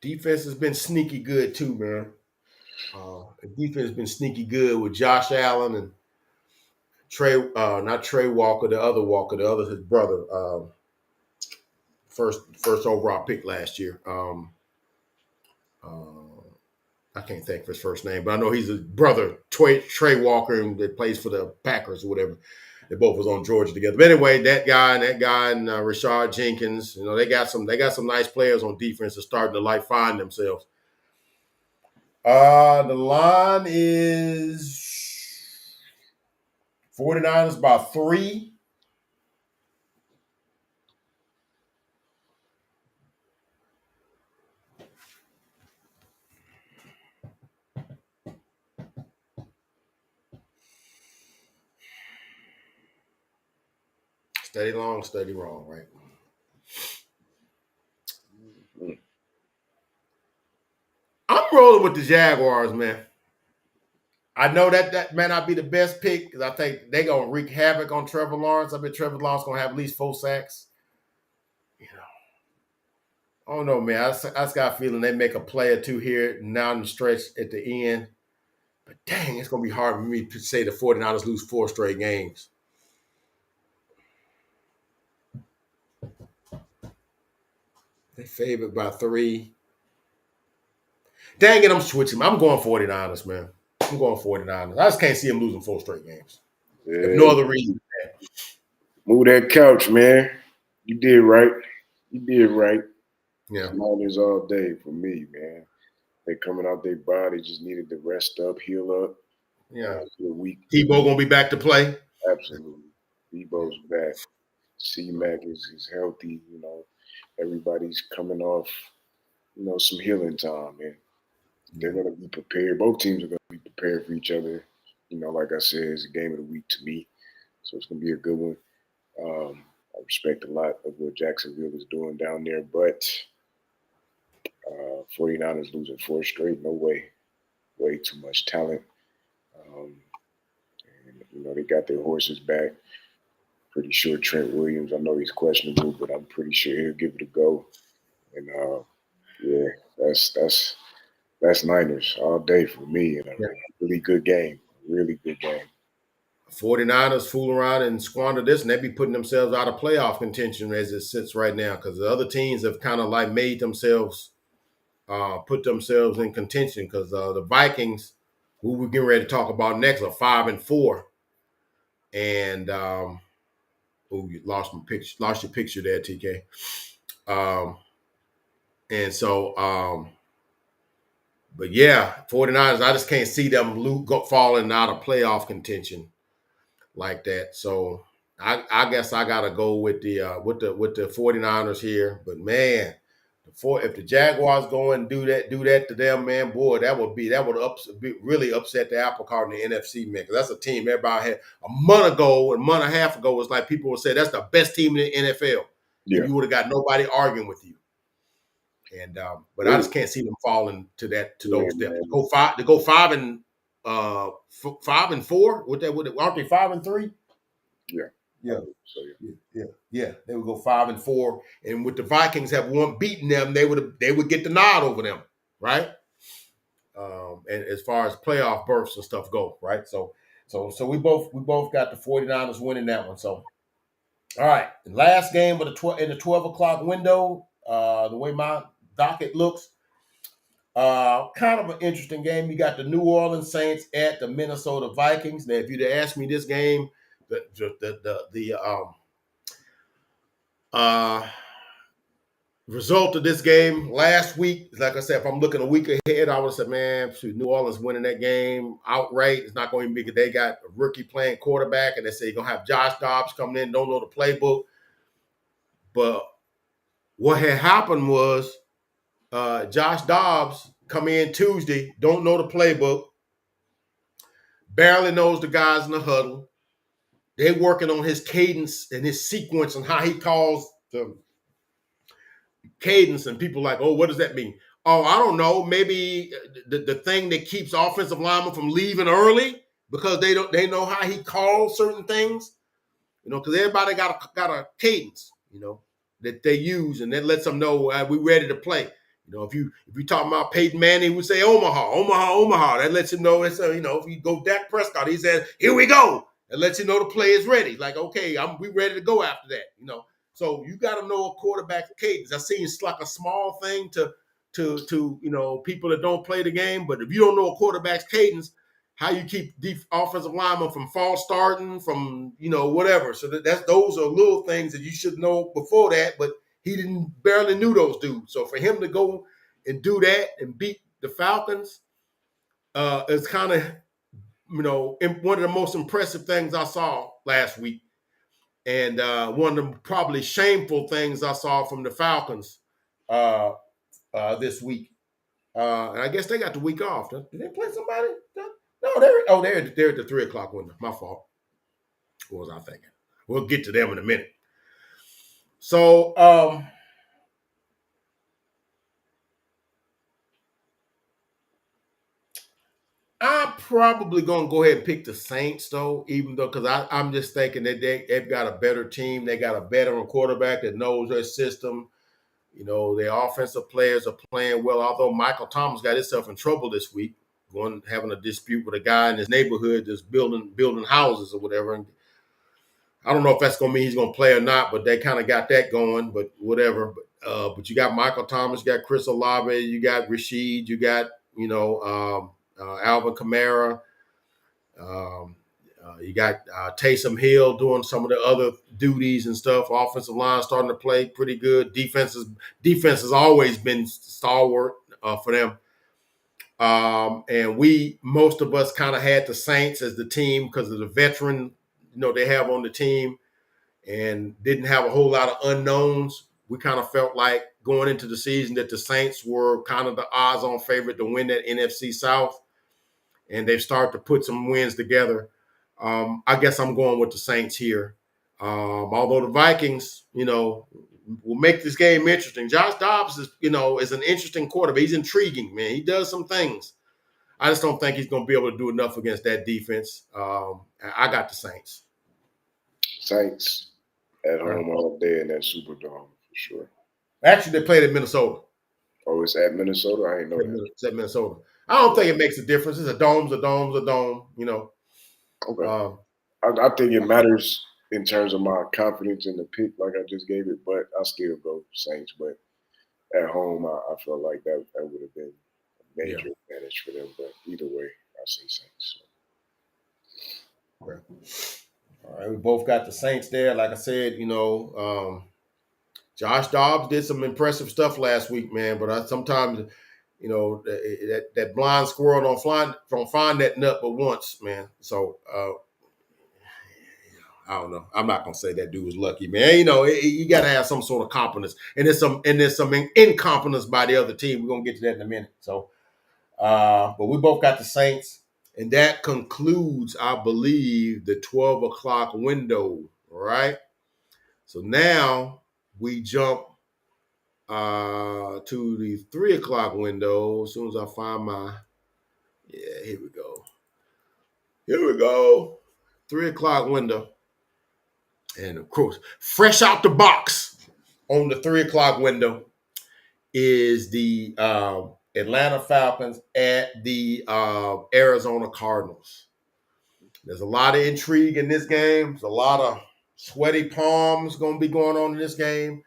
Defense has been sneaky good too, man. The defense has been sneaky good with Josh Allen and not Trey Walker, the other his brother. First overall pick last year. I can't think of his first name, but I know he's a brother, Trey Walker, that plays for the Packers or whatever. They both was on Georgia together. But anyway, that guy and Rashard Jenkins, they got some nice players on defense that's starting to find themselves. The line is 49ers by 3. Steady long, steady wrong, right? I'm rolling with the Jaguars, man. I know that may not be the best pick because I think they're going to wreak havoc on Trevor Lawrence. I bet Trevor Lawrence going to have at least 4 sacks. I don't know, man. I just got a feeling they make a play or two here now in the stretch at the end. But dang, it's going to be hard for me to say the 49ers lose 4 straight games. They favored by 3. Dang it, I'm switching. I'm going 49ers, man. I'm going 49ers. I just can't see them losing 4 straight games. Yeah. If no other reason. Move that couch, man. You did right. Yeah. Niners all day for me, man. They coming out their body. Just needed to rest up, heal up. Yeah. Tebow gonna be back to play? Absolutely. Tebow's back. C-Mac is healthy. Everybody's coming off, some healing time, man. They're gonna be prepared. Both teams are gonna be prepared for each other. Like I said, it's a game of the week to me. So it's gonna be a good one. I respect a lot of what Jacksonville is doing down there, but 49ers losing 4 straight, no way. Way too much talent. And, they got their horses back. pretty sure Trent Williams, I know he's questionable, but I'm pretty sure he'll give it a go. And yeah, that's Niners all day for me. And a really good game. Really good game. 49ers fool around and squander this, and they be putting themselves out of playoff contention as it sits right now because the other teams have kind of like made themselves put themselves in contention because the Vikings, who we're getting ready to talk about next, are 5-4, and oh, you lost your picture there, TK. And so, but yeah, 49ers, I just can't see them falling out of playoff contention like that. So I guess I gotta go with the 49ers here. But man, if the Jaguars go and do that to them, man, boy, that would really upset the apple cart in the NFC, man. Because that's a team everybody had a month and a half ago was like people would say that's the best team in the NFL. Yeah. And you would have got nobody arguing with you. And but I just can't see them falling to those depths. To go 5-4. Aren't they 5-3? Yeah. Yeah. They would go 5-4, and with the Vikings have beaten them, they would get the nod over them, right? And as far as playoff berths and stuff go, right? So we both got the 49ers winning that one. So all right, last game of in the 12 o'clock window. The way my docket looks, kind of an interesting game. You got the New Orleans Saints at the Minnesota Vikings. Now, if you'd have asked me this game, the result of this game last week, like I said, if I'm looking a week ahead, I would have said, man, New Orleans winning that game outright. It's not going to be because they got a rookie playing quarterback, and they say you're going to have Josh Dobbs coming in, don't know the playbook. But what had happened was Josh Dobbs come in Tuesday, don't know the playbook, barely knows the guys in the huddle. They're working on his cadence and his sequence and how he calls the cadence, and people like, oh, what does that mean? Oh, I don't know. Maybe the thing that keeps offensive linemen from leaving early because they know how he calls certain things, because everybody got a cadence, that they use, and that lets them know we're ready to play. If you talking about Peyton Manning, we say Omaha. That lets you know it's if you go Dak Prescott, he says, here we go. That lets you know the play is ready. Like, okay, we ready to go after that. So you got to know a quarterback's cadence. I see it's like a small thing to people that don't play the game, but if you don't know a quarterback's cadence, how you keep offensive linemen from false starting, from whatever. So those are little things that you should know before that, but he barely knew those dudes. So for him to go and do that and beat the Falcons is kind of, one of the most impressive things I saw last week. And one of the probably shameful things I saw from the Falcons this week. And I guess they got the week off. Did they play somebody? No, they're at the 3 o'clock window. My fault. What was I thinking? We'll get to them in a minute. So, I'm probably going to go ahead and pick the Saints, though, even though, because I'm just thinking that they've got a better team. They got a veteran quarterback that knows their system. Their offensive players are playing well, although Michael Thomas got himself in trouble this week, having a dispute with a guy in his neighborhood that's building houses or whatever. And I don't know if that's going to mean he's going to play or not, but they kind of got that going, but whatever. But you got Michael Thomas, you got Chris Olave, you got Rashid, you got, Alvin Kamara. You got Taysom Hill doing some of the other duties and stuff. Offensive line starting to play pretty good. Defense has always been stalwart for them. And most of us kind of had the Saints as the team because of the veteran, they have on the team, and didn't have a whole lot of unknowns. We kind of felt like going into the season that the Saints were kind of the odds-on favorite to win that NFC South, and they've started to put some wins together. I guess I'm going with the Saints here. Although the Vikings, will make this game interesting. Josh Dobbs is an interesting quarterback. He's intriguing, man. He does some things. I just don't think he's going to be able to do enough against that defense. I got the Saints. Saints at home all day in that Superdome for sure. Actually, they played in Minnesota. Oh, it's at Minnesota? I didn't know that. It's at Minnesota. I don't think it makes a difference. It's a dome. You know. Okay. I think it matters in terms of my confidence in the pick, like I just gave it, but I still go Saints. But at home, I felt like that would have been a major advantage for them. But either way, I say Saints. Okay. All right, we both got the Saints there. Like I said, you know, Josh Dobbs did some impressive stuff last week, man. But sometimes, you know, that blind squirrel don't find that nut but once, man. So I don't know. I'm not gonna say that dude was lucky, man. You know, you got to have some sort of competence, and there's some incompetence by the other team. We're gonna get to that in a minute. So, but we both got the Saints, and that concludes, I believe, the 12 o'clock window. Right. So now we jump to the 3 o'clock window. As soon as I find here we go. Here we go. 3 o'clock window. And of course, fresh out the box on the 3 o'clock window is the Atlanta Falcons at the Arizona Cardinals. There's a lot of intrigue in this game. There's a lot of sweaty palms going to be going on in this game.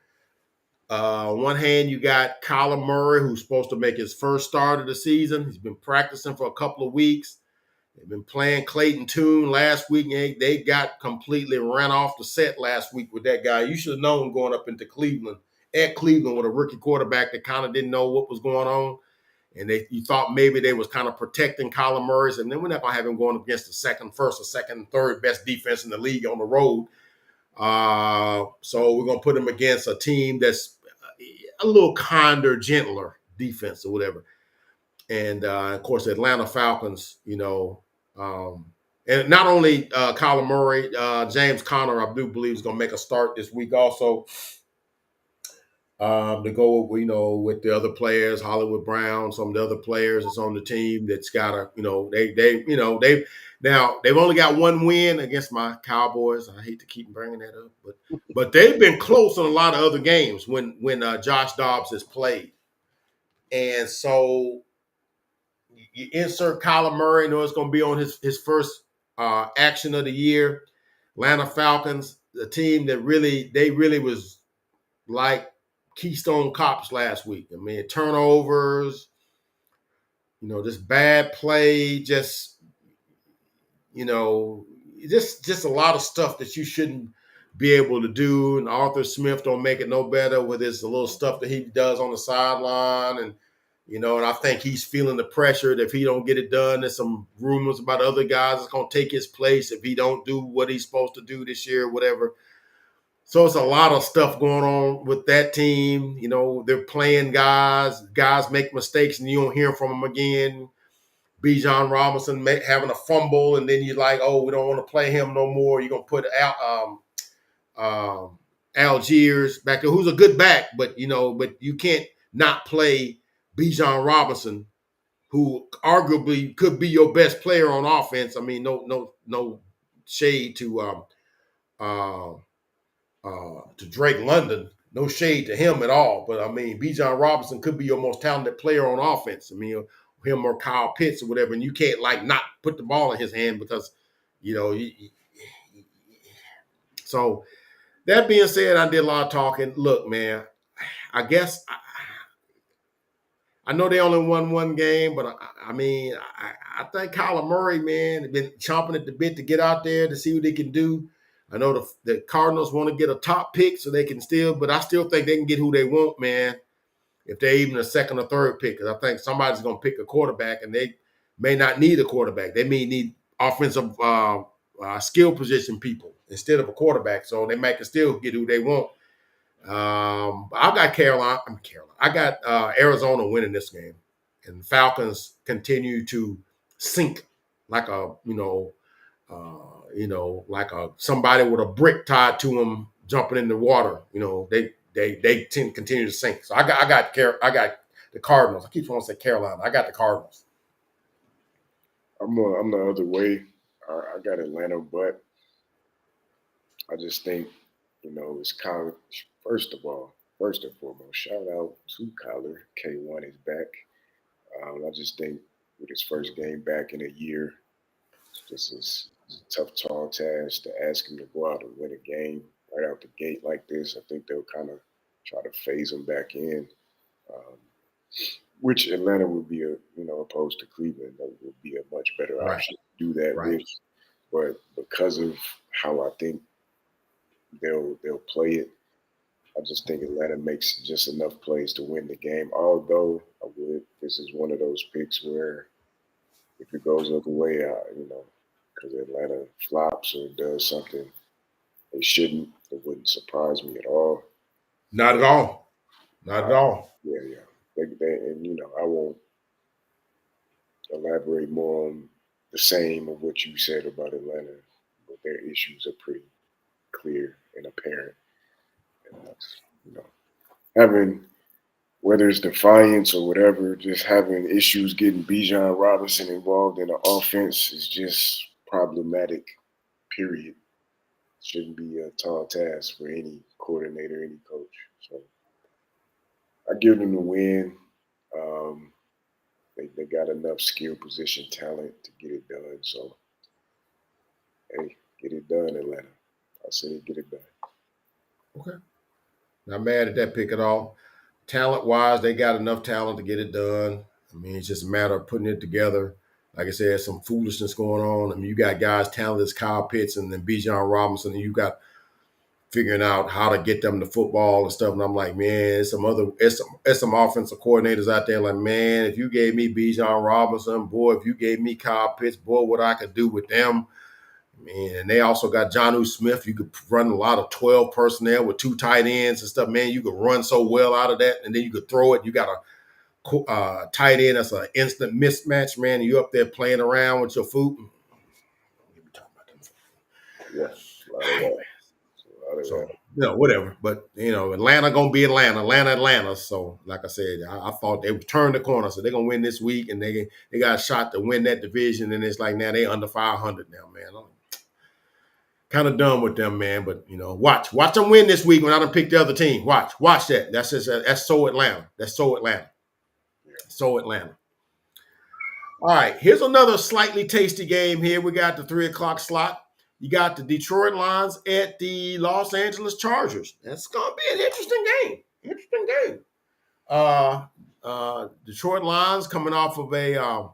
On one hand, you got Kyler Murray, who's supposed to make his first start of the season. He's been practicing for a couple of weeks. They've been playing Clayton Tune last week, and they got completely ran off the set last week with that guy. You should have known going up into Cleveland, with a rookie quarterback that kind of didn't know what was going on. And you thought maybe they was kind of protecting Kyler Murray, and then we're not going to have him going up against the first, or second, third best defense in the league on the road. So we're going to put him against a team that's a little kinder, gentler defense or whatever. And, of course, the Atlanta Falcons, you know, and not only Kyler Murray, James Conner, I do believe, is going to make a start this week also. To go, you know, with the other players, Hollywood Brown, some of the other players that's on the team that's got to, you know, they've only got one win against my Cowboys. I hate to keep bringing that up, but they've been close in a lot of other games when Josh Dobbs has played, and so you insert Kyler Murray. You know it's going to be on his first action of the year. Atlanta Falcons, the team that really was like Keystone Cops last week. I mean, turnovers, you know, just bad play, just, you know, just a lot of stuff that you shouldn't be able to do. And Arthur Smith don't make it no better with his little stuff that he does on the sideline. And, you know, and I think he's feeling the pressure that if he don't get it done, there's some rumors about other guys that's going to take his place if he don't do what he's supposed to do this year or whatever. So it's a lot of stuff going on with that team. You know, they're playing guys make mistakes and you don't hear from them again. Bijan Robinson having a fumble, and then you're like, oh, we don't want to play him no more. You're going to put Algiers back there, who's a good back, but you can't not play Bijan Robinson, who arguably could be your best player on offense. I mean, no shade to Drake London. No shade to him at all. But, I mean, Bijan Robinson could be your most talented player on offense. I mean, him or Kyle Pitts or whatever, and you can't, not put the ball in his hand because, you know. So, that being said, I did a lot of talking. Look, man, I guess I know they only won one game, but, I mean, I think Kyler Murray, man, has been chomping at the bit to get out there to see what they can do. I know the Cardinals want to get a top pick so they can but I still think they can get who they want, man, if they're even a second or third pick. Because I think somebody's going to pick a quarterback, and they may not need a quarterback. They may need offensive skill position people instead of a quarterback. So they might still get who they want. I got Carolina. I got Arizona winning this game. And the Falcons continue to sink like somebody with a brick tied to them jumping in the water. You know, they continue to sink. So I got the Cardinals. I keep wanting to say Carolina. I got the Cardinals. I'm the other way. I got Atlanta, but I just think, it's college. First and foremost, shout out to Kyler. K1 is back. I just think with his first game back in a year, this is a tough, tall task to ask him to go out and win a game right out the gate like this. I think they'll kind of try to phase him back in, um, which Atlanta would be opposed to Cleveland, that would be a much better Right. option to do that Right. with. But because of how I think they'll play it, I just think Atlanta makes just enough plays to win the game. Although this is one of those picks where if it goes the other way, because Atlanta flops or does something they shouldn't, it wouldn't surprise me at all. Not at all. Not at all. Yeah. And I won't elaborate more on the same of what you said about Atlanta, but their issues are pretty clear and apparent. And having, whether it's defiance or whatever, just having issues getting Bijan Robinson involved in the offense is just problematic, period. Shouldn't be a tall task for any coordinator, any coach. So I give them the win. They got enough skill position talent to get it done. So, hey, get it done, Atlanta. I say get it done. Okay. Not mad at that pick at all. Talent-wise, they got enough talent to get it done. I mean, it's just a matter of putting it together. Like I said, some foolishness going on. I mean, you got guys talented as Kyle Pitts and then Bijan Robinson, and you got figuring out how to get them to football and stuff. And I'm like, man, it's some offensive coordinators out there like, man, if you gave me Bijan Robinson, boy, if you gave me Kyle Pitts, boy, what I could do with them. Man, and they also got Jonnu Smith. You could run a lot of 12 personnel with 2 tight ends and stuff. Man, you could run so well out of that, and then you could throw it. You got a tight end that's an instant mismatch, man. And you up there playing around with your food. Yeah. So, whatever. But, Atlanta going to be Atlanta. So, like I said, I thought they would turn the corner. So, they're going to win this week, and they got a shot to win that division. And it's like, now they under 500 now, man. I'm kind of done with them, man. But, watch them win this week when I done pick the other team. Watch that. That's so Atlanta. That's so Atlanta. So Atlanta. All right, here's another slightly tasty game here. We got the 3 o'clock slot. You got the Detroit Lions at the Los Angeles Chargers. That's going to be an interesting game. Detroit Lions coming off of I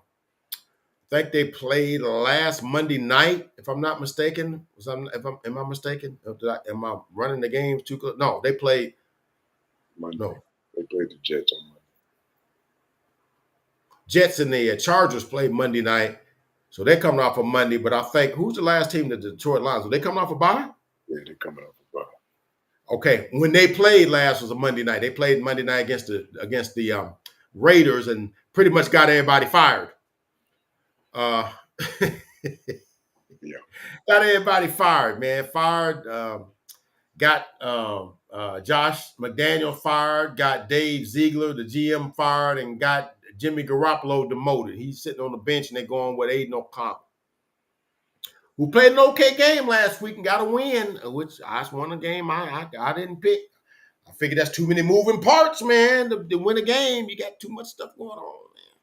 think they played last Monday night, if I'm not mistaken. Am I mistaken? Am I running the games too close? No, they played Monday. No. They played the Jets on Monday. Jets and the Chargers played Monday night. So they're coming off of Monday, but I think who's the last team that the Detroit Lions? Are they coming off a bye? Yeah, they're coming off a bye. Okay, when they played last was a Monday night. They played Monday night against the Raiders and pretty much got everybody fired. Yeah. Got everybody fired, man. Got Josh McDaniel fired. Got Dave Ziegler, the GM, fired, and got Jimmy Garoppolo demoted. He's sitting on the bench, and they're going with Aiden O'Connell, who played an okay game last week and got a win, which I won a game I didn't pick. I figured that's too many moving parts, man. To win a game, you got too much stuff going on, man.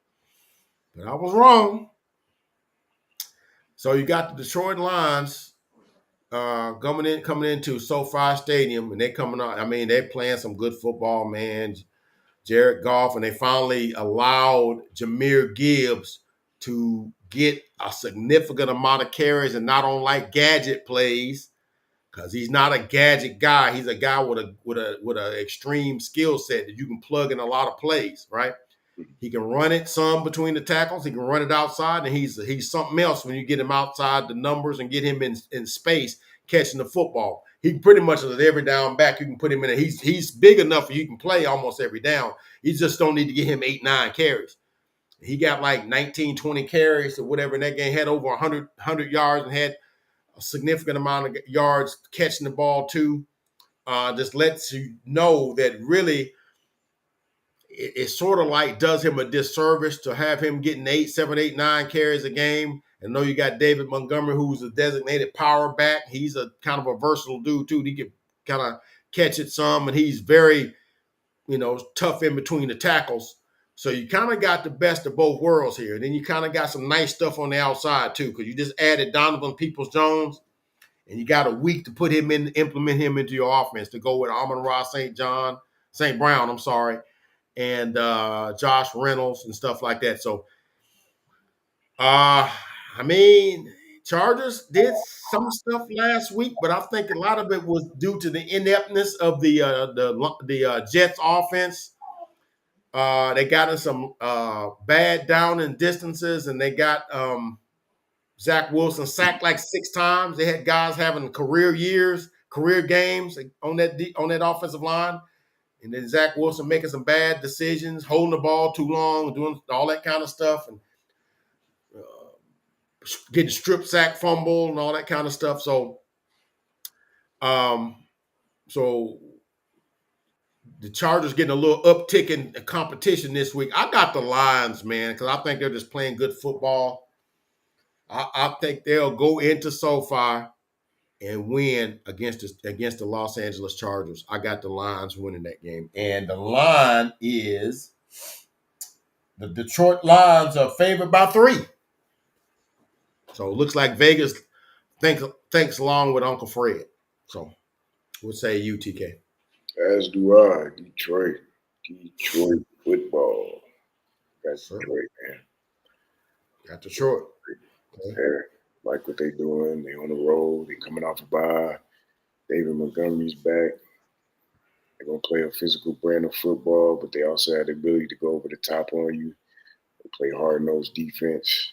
But I was wrong. So you got the Detroit Lions coming into SoFi Stadium, and they're coming out. I mean, they're playing some good football, man. Jared Goff, and they finally allowed Jahmyr Gibbs to get a significant amount of carries and not on like gadget plays, because he's not a gadget guy. He's a guy with a extreme skill set that you can plug in a lot of plays, right? He can run it some between the tackles. He can run it outside, and he's something else when you get him outside the numbers and get him in space catching the football. He pretty much is every down back. You can put him in. He's big enough you can play almost every down. You just don't need to get him 8-9 carries. He got like 19, 20 carries or whatever in that game. Had over 100 yards and had a significant amount of yards catching the ball too. Just lets you know that really it sort of like does him a disservice to have him getting 7, 8, 9 carries a game I know you got David Montgomery, who's a designated power back. He's a kind of a versatile dude too. He can kind of catch it some, and he's very, tough in between the tackles. So you kind of got the best of both worlds here. And then you kind of got some nice stuff on the outside too, because you just added Donovan Peoples-Jones, and you got a week to implement him into your offense to go with Amon-Ra St. Brown, and Josh Reynolds and stuff like that. So, Chargers did some stuff last week, but I think a lot of it was due to the ineptness of the Jets offense. They got in some bad down and distances, and they got Zach Wilson sacked like 6 times. They had guys having career games on that offensive line. And then Zach Wilson making some bad decisions, holding the ball too long, doing all that kind of stuff, and getting strip sack, fumble, and all that kind of stuff. So, so the Chargers getting a little uptick in competition this week. I got the Lions, man, because I think they're just playing good football. I think they'll go into SoFi and win against the Los Angeles Chargers. I got the Lions winning that game. And the line is the Detroit Lions are favored by 3. So it looks like Vegas thinks along with Uncle Fred. So what say you, TK? As do I. Detroit football. That's Detroit, man. Got Detroit. Okay. Like what they doing. They on the road. They coming off a bye. David Montgomery's back. They're going to play a physical brand of football, but they also have the ability to go over the top on you. They play hard-nosed defense.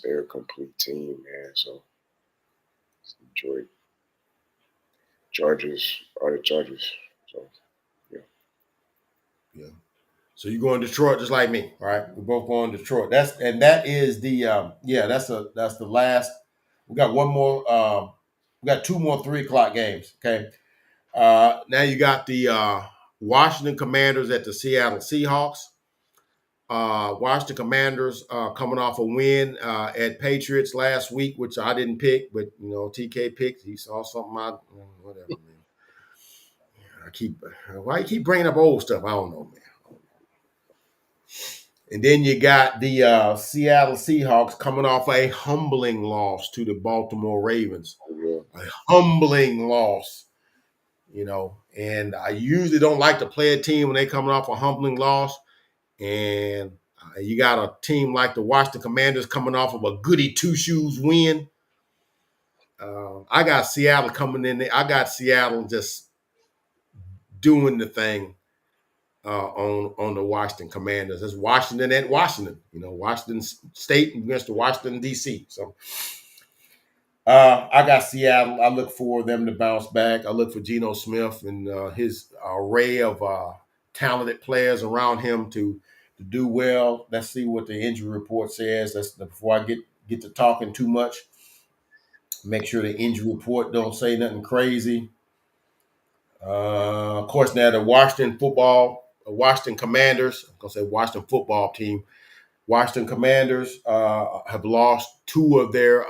They're a complete team, man. So it's Detroit. Chargers are the Chargers. So, yeah. So you going Detroit just like me, right? We're both going Detroit. That's the last. We got one more. We got 2 more 3:00 games. Okay. Now you got the Washington Commanders at the Seattle Seahawks. Washington Commanders coming off a win at Patriots last week, which I didn't pick, but TK picked. He saw something. Whatever, man. Why you keep bringing up old stuff? I don't know, man. And then you got the Seattle Seahawks coming off a humbling loss to the Baltimore Ravens. Yeah. A humbling loss, and I usually don't like to play a team when they coming off a humbling loss. And you got a team like the Washington Commanders coming off of a goody two-shoes win. I got Seattle coming in there. I got Seattle just doing the thing on the Washington Commanders. It's Washington at Washington. Washington State against the Washington, D.C. So I got Seattle. I look for them to bounce back. I look for Geno Smith and his array of talented players around him to do well. Let's see what the injury report says. Before I get to talking too much. Make sure the injury report don't say nothing crazy. Of course, now the Washington Commanders, I'm going to say Washington football team, Washington Commanders have lost 2 of their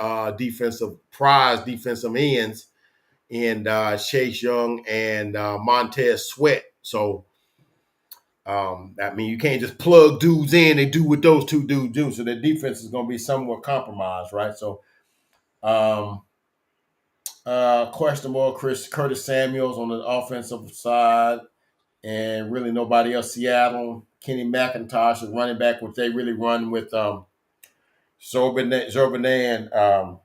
prize defensive ends in Chase Young and Montez Sweat. So, you can't just plug dudes in and do what those 2 dudes do. So their defense is going to be somewhat compromised, right? So, questionable Curtis Samuels on the offensive side, and really nobody else. Seattle, Kenny McIntosh is running back, which they really run with Zorbanet and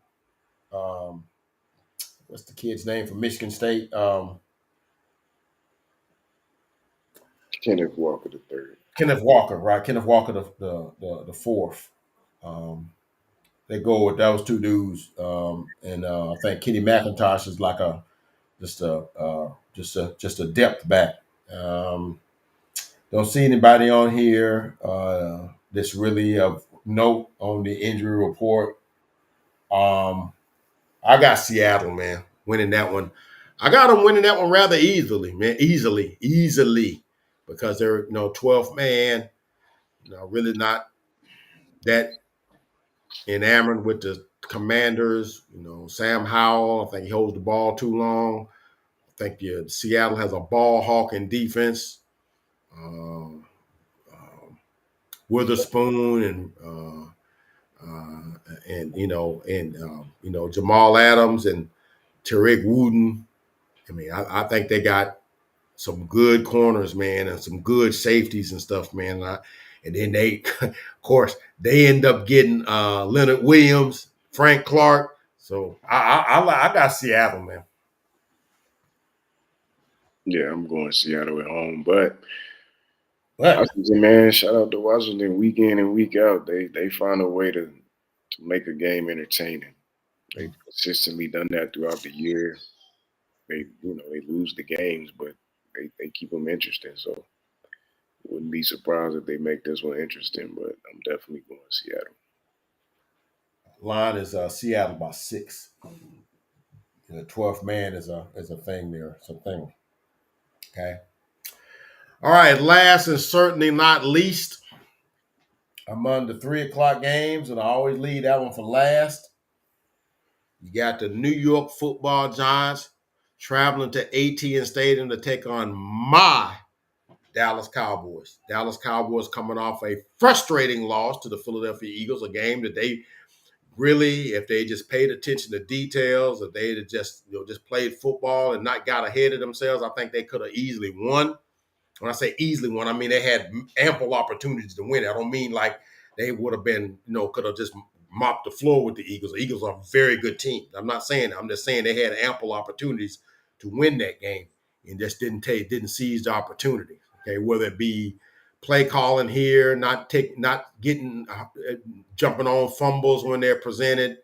what's the kid's name from Michigan State? Kenneth Walker the third. Kenneth Walker, right? Kenneth Walker the fourth. They go with those 2 dudes, and I think Kenny McIntosh is like just a depth back. Don't see anybody on here that's really of note on the injury report. I got Seattle, man, winning that one. I got them winning that one rather easily, man. Easily, because they're 12th man. Really not that enamored with the Commanders. Sam Howell, I think he holds the ball too long. I think Seattle has a ball hawking defense. Um, Witherspoon and Jamal Adams and Tariq Wooten. I mean, I think they got some good corners, man, and some good safeties and stuff, man. And then they, of course, they end up getting Leonard Williams, Frank Clark. So I got Seattle, man. Yeah, I'm going Seattle at home, but Washington, man, shout out to Washington week in and week out. They find a way to make a game entertaining. They've consistently done that throughout the year. They lose the games, but they keep them interesting. So wouldn't be surprised if they make this one interesting, but I'm definitely going Seattle. Line is Seattle by 6. The 12th man is a thing there. It's a thing. Okay. All right. Last and certainly not least, among the 3 o'clock games, and I always leave that one for last. You got the New York Football Giants traveling to AT&T Stadium to take on my Dallas Cowboys. Dallas Cowboys coming off a frustrating loss to the Philadelphia Eagles, a game that they really, if they just paid attention to details, if they had just played football and not got ahead of themselves, I think they could have easily won. When I say easily won, I mean they had ample opportunities to win. I don't mean like they would have been, could have just mopped the floor with the Eagles. The Eagles are a very good team. I'm not saying that. I'm just saying they had ample opportunities to win that game and just didn't seize the opportunity. Okay, whether it be play calling here, not getting jumping on fumbles when they're presented,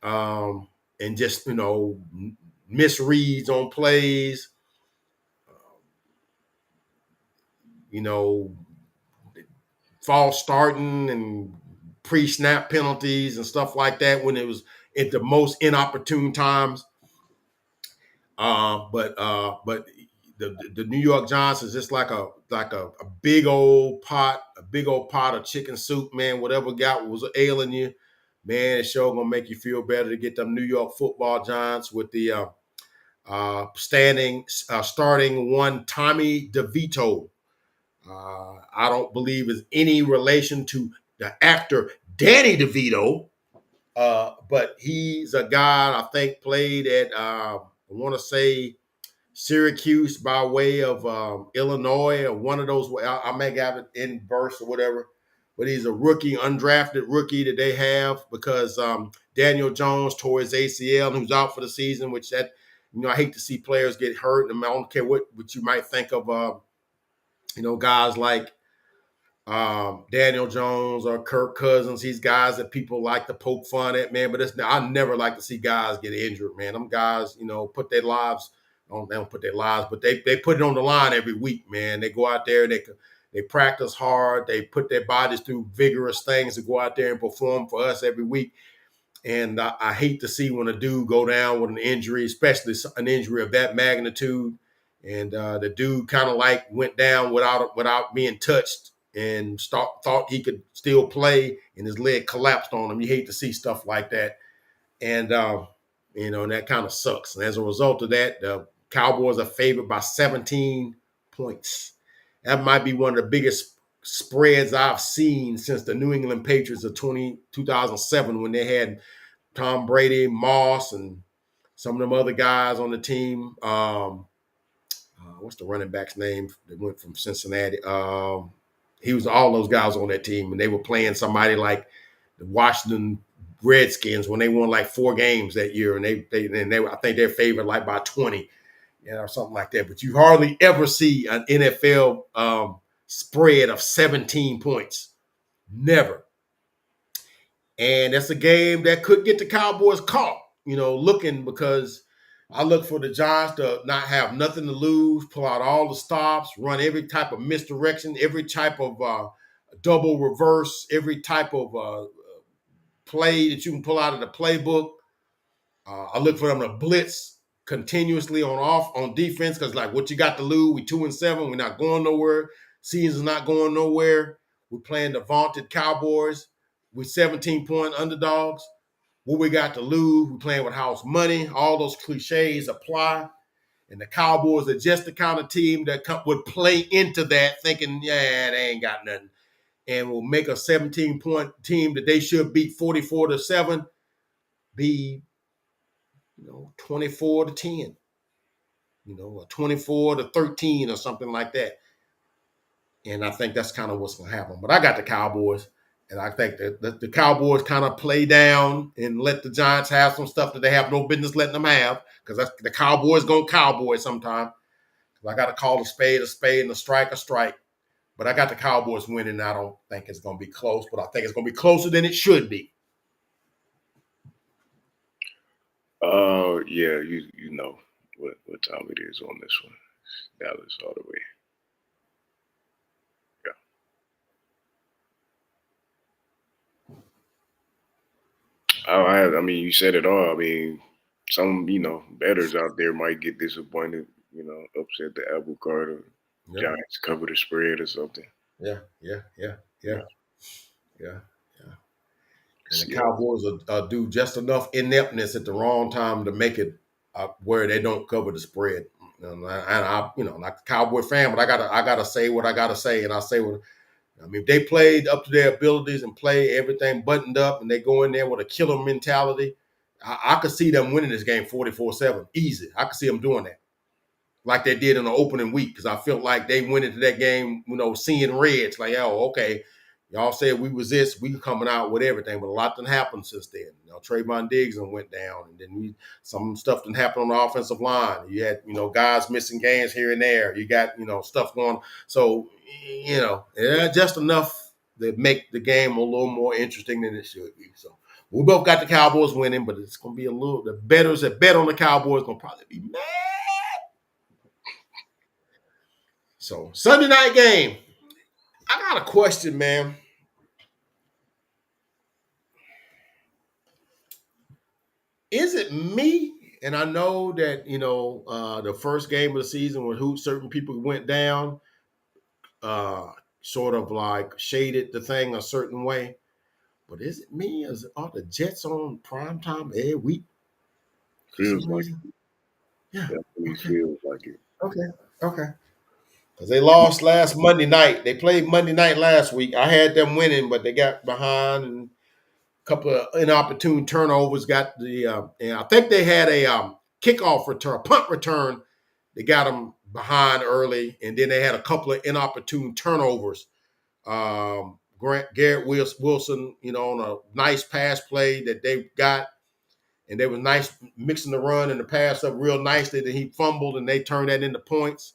and just misreads on plays. False starting and pre-snap penalties and stuff like that when it was at the most inopportune times. But the New York Giants is just like a big old pot of chicken soup, man. Whatever was ailing you, man, it's sure gonna make you feel better to get them New York Football Giants with the starting one Tommy DeVito. I don't believe is any relation to the actor Danny DeVito, but he's a guy I think played at I want to say Syracuse by way of Illinois or one of those. I may have it in verse or whatever, but he's a rookie, undrafted rookie that they have because Daniel Jones tore his ACL and who's out for the season, which I hate to see players get hurt. And I don't care what you might think of, guys like Daniel Jones or Kirk Cousins. These guys that people like to poke fun at, man. But I never like to see guys get injured, man. Them guys, put their lives on. They don't put their lives, but they put it on the line every week, man. They go out there and they practice hard. They put their bodies through vigorous things to go out there and perform for us every week. And I hate to see when a dude go down with an injury, especially an injury of that magnitude. And the dude kind of like went down without being touched and thought he could still play, and his leg collapsed on him. You hate to see stuff like that. And, and that kind of sucks. And as a result of that, the Cowboys are favored by 17 points. That might be one of the biggest spreads I've seen since the New England Patriots of 2007 when they had Tom Brady, Moss, and some of them other guys on the team. What's the running back's name that went from Cincinnati? He was all those guys on that team, and they were playing somebody like the Washington Redskins when they won like 4 games that year, and they I think they're favored like by 20, or something like that. But you hardly ever see an NFL spread of 17 points, never. And that's a game that could get the Cowboys caught, looking because I look for the Giants to not have nothing to lose, pull out all the stops, run every type of misdirection, every type of double reverse, every type of play that you can pull out of the playbook. I look for them to blitz continuously on defense because, like, what you got to lose? We 2-7. We're not going nowhere. Season's not going nowhere. We're playing the vaunted Cowboys. we're 17-point underdogs. What we got to lose? We're playing with house money. All those cliches apply. And the Cowboys are just the kind of team that would play into that, thinking, yeah, they ain't got nothing, and will make a 17-point team that they should beat 44-7, be 24-10, or 24-13 or something like that. And I think that's kind of what's going to happen. But I got the Cowboys, and I think that the Cowboys kind of play down and let the Giants have some stuff that they have no business letting them have, because the Cowboys going to Cowboy sometime. I got to call a spade and a strike. But I got the Cowboys winning. I don't think it's going to be close, but I think it's going to be closer than it should be. Yeah, you know what time it is on this one. Dallas all the way. I mean, you said it all. I mean, some bettors out there might get disappointed. Upset the apple cart or Giants cover the spread or something. Yeah. And the Cowboys will do just enough ineptness at the wrong time to make it where they don't cover the spread. And I like a Cowboy fan, but I gotta say what I gotta say, and I say what. I mean, if they played up to their abilities and play everything buttoned up, and they go in there with a killer mentality, I could see them winning this game 44-7, easy. I could see them doing that, like they did in the opening week, because I felt like they went into that game, seeing red. It's like, oh, okay, y'all said we was this, we coming out with everything, but a lot done happened since then. Trayvon Diggs went down, and then some stuff done happened on the offensive line. You had, guys missing games here and there. You got, stuff going. So, just enough to make the game a little more interesting than it should be. So we both got the Cowboys winning, but it's going to be the bettors that bet on the Cowboys going to probably be mad. So Sunday night game, I got a question, man. Is it me? And I know that, the first game of the season when certain people went down, sort of like shaded the thing a certain way. But is it me? Are the Jets on primetime every week? Feels like it. Yeah. Definitely feels like it. Okay. Because they lost last Monday night. They played Monday night last week. I had them winning, but they got behind, and couple of inopportune turnovers. Got and I think they had a kickoff return, a punt return. They got them behind early, and then they had a couple of inopportune turnovers. Garrett Wilson, on a nice pass play that they got, and they were nice mixing the run and the pass up real nicely. Then he fumbled, and they turned that into points.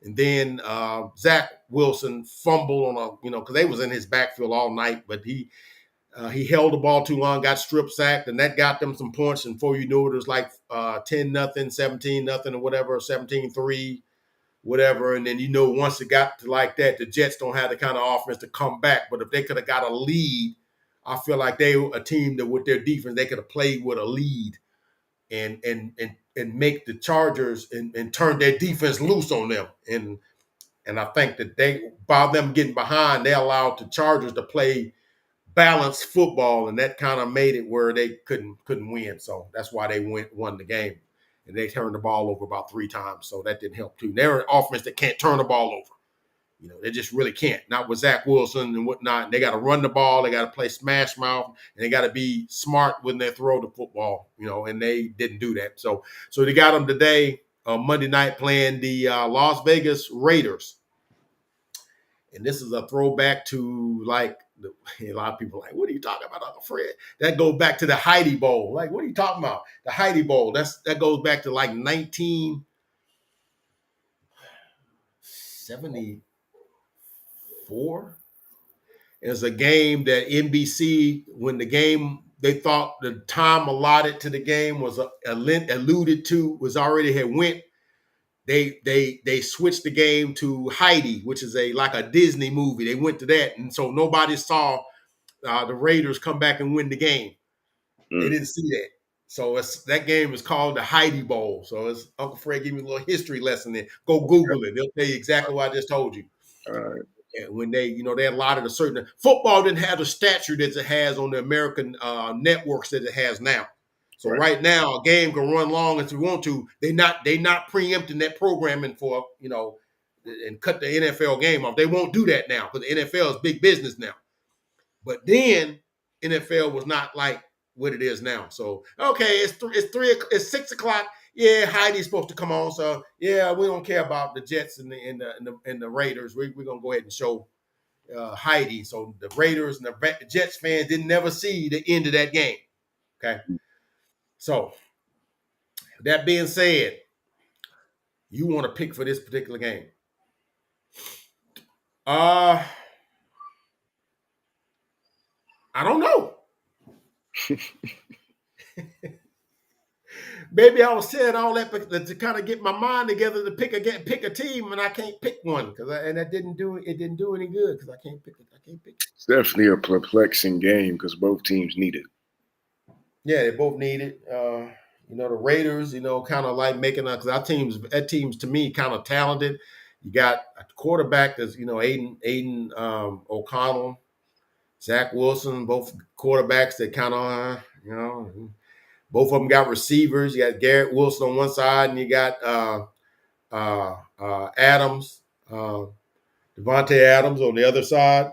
And then Zach Wilson fumbled on because they was in his backfield all night, but he held the ball too long, got strip sacked, and that got them some points. And before you knew it was like 10-0, 17-0, or whatever, 17-3, whatever. And then, once it got to like that, the Jets don't have the kind of offense to come back. But if they could have got a lead, I feel like they were a team that with their defense, they could have played with a lead and make the Chargers and turn their defense loose on them. And I think that by them getting behind, they allowed the Chargers to play balanced football, and that kind of made it where they couldn't win. So that's why they won the game. And they turned the ball over about 3 times, so that didn't help too. They're an offense that can't turn the ball over. They just really can't. Not with Zach Wilson and whatnot. They got to run the ball. They got to play smash mouth, and they got to be smart when they throw the football. And they didn't do that. So they got them today, Monday night, playing the Las Vegas Raiders. And this is a throwback to a lot of people are like, what are you talking about, Uncle Fred? That goes back to the Heidi Bowl. Like, what are you talking about? The Heidi Bowl. That goes back to like 1974. It's a game that NBC, when the game, they thought the time allotted to the game was alluded to, was already had went. They switched the game to Heidi, which is like a Disney movie. They went to that, and so nobody saw the Raiders come back and win the game. They didn't see that. So that game is called the Heidi Bowl. So it's Uncle Fred give me a little history lesson there. Go Google it. They'll tell you exactly what I just told you. All right. And when they allotted a certain football didn't have the stature that it has on the American networks that it has now. So right now, a game can run long if you want to. They not preempting that programming for and cut the NFL game off. They won't do that now because the NFL is big business now. But then NFL was not like what it is now. So okay, it's 6 o'clock. Yeah, Heidi's supposed to come on. So yeah, we don't care about the Jets and the Raiders. We're gonna go ahead and show Heidi. So the Raiders and the Jets fans didn't never see the end of that game. Okay. So that being said, you want to pick for this particular game. I don't know. Maybe I was saying all that to kind of get my mind together to pick a team, and I can't pick one that didn't do any good because I can't pick it. It's definitely a perplexing game because both teams need it. Yeah, they both need it. The Raiders, kind of like making because that team's to me kind of talented. You got a quarterback that's Aiden O'Connell, Zach Wilson, both quarterbacks that kind of both of them got receivers. You got Garrett Wilson on one side, and you got Adams, Devontae Adams on the other side.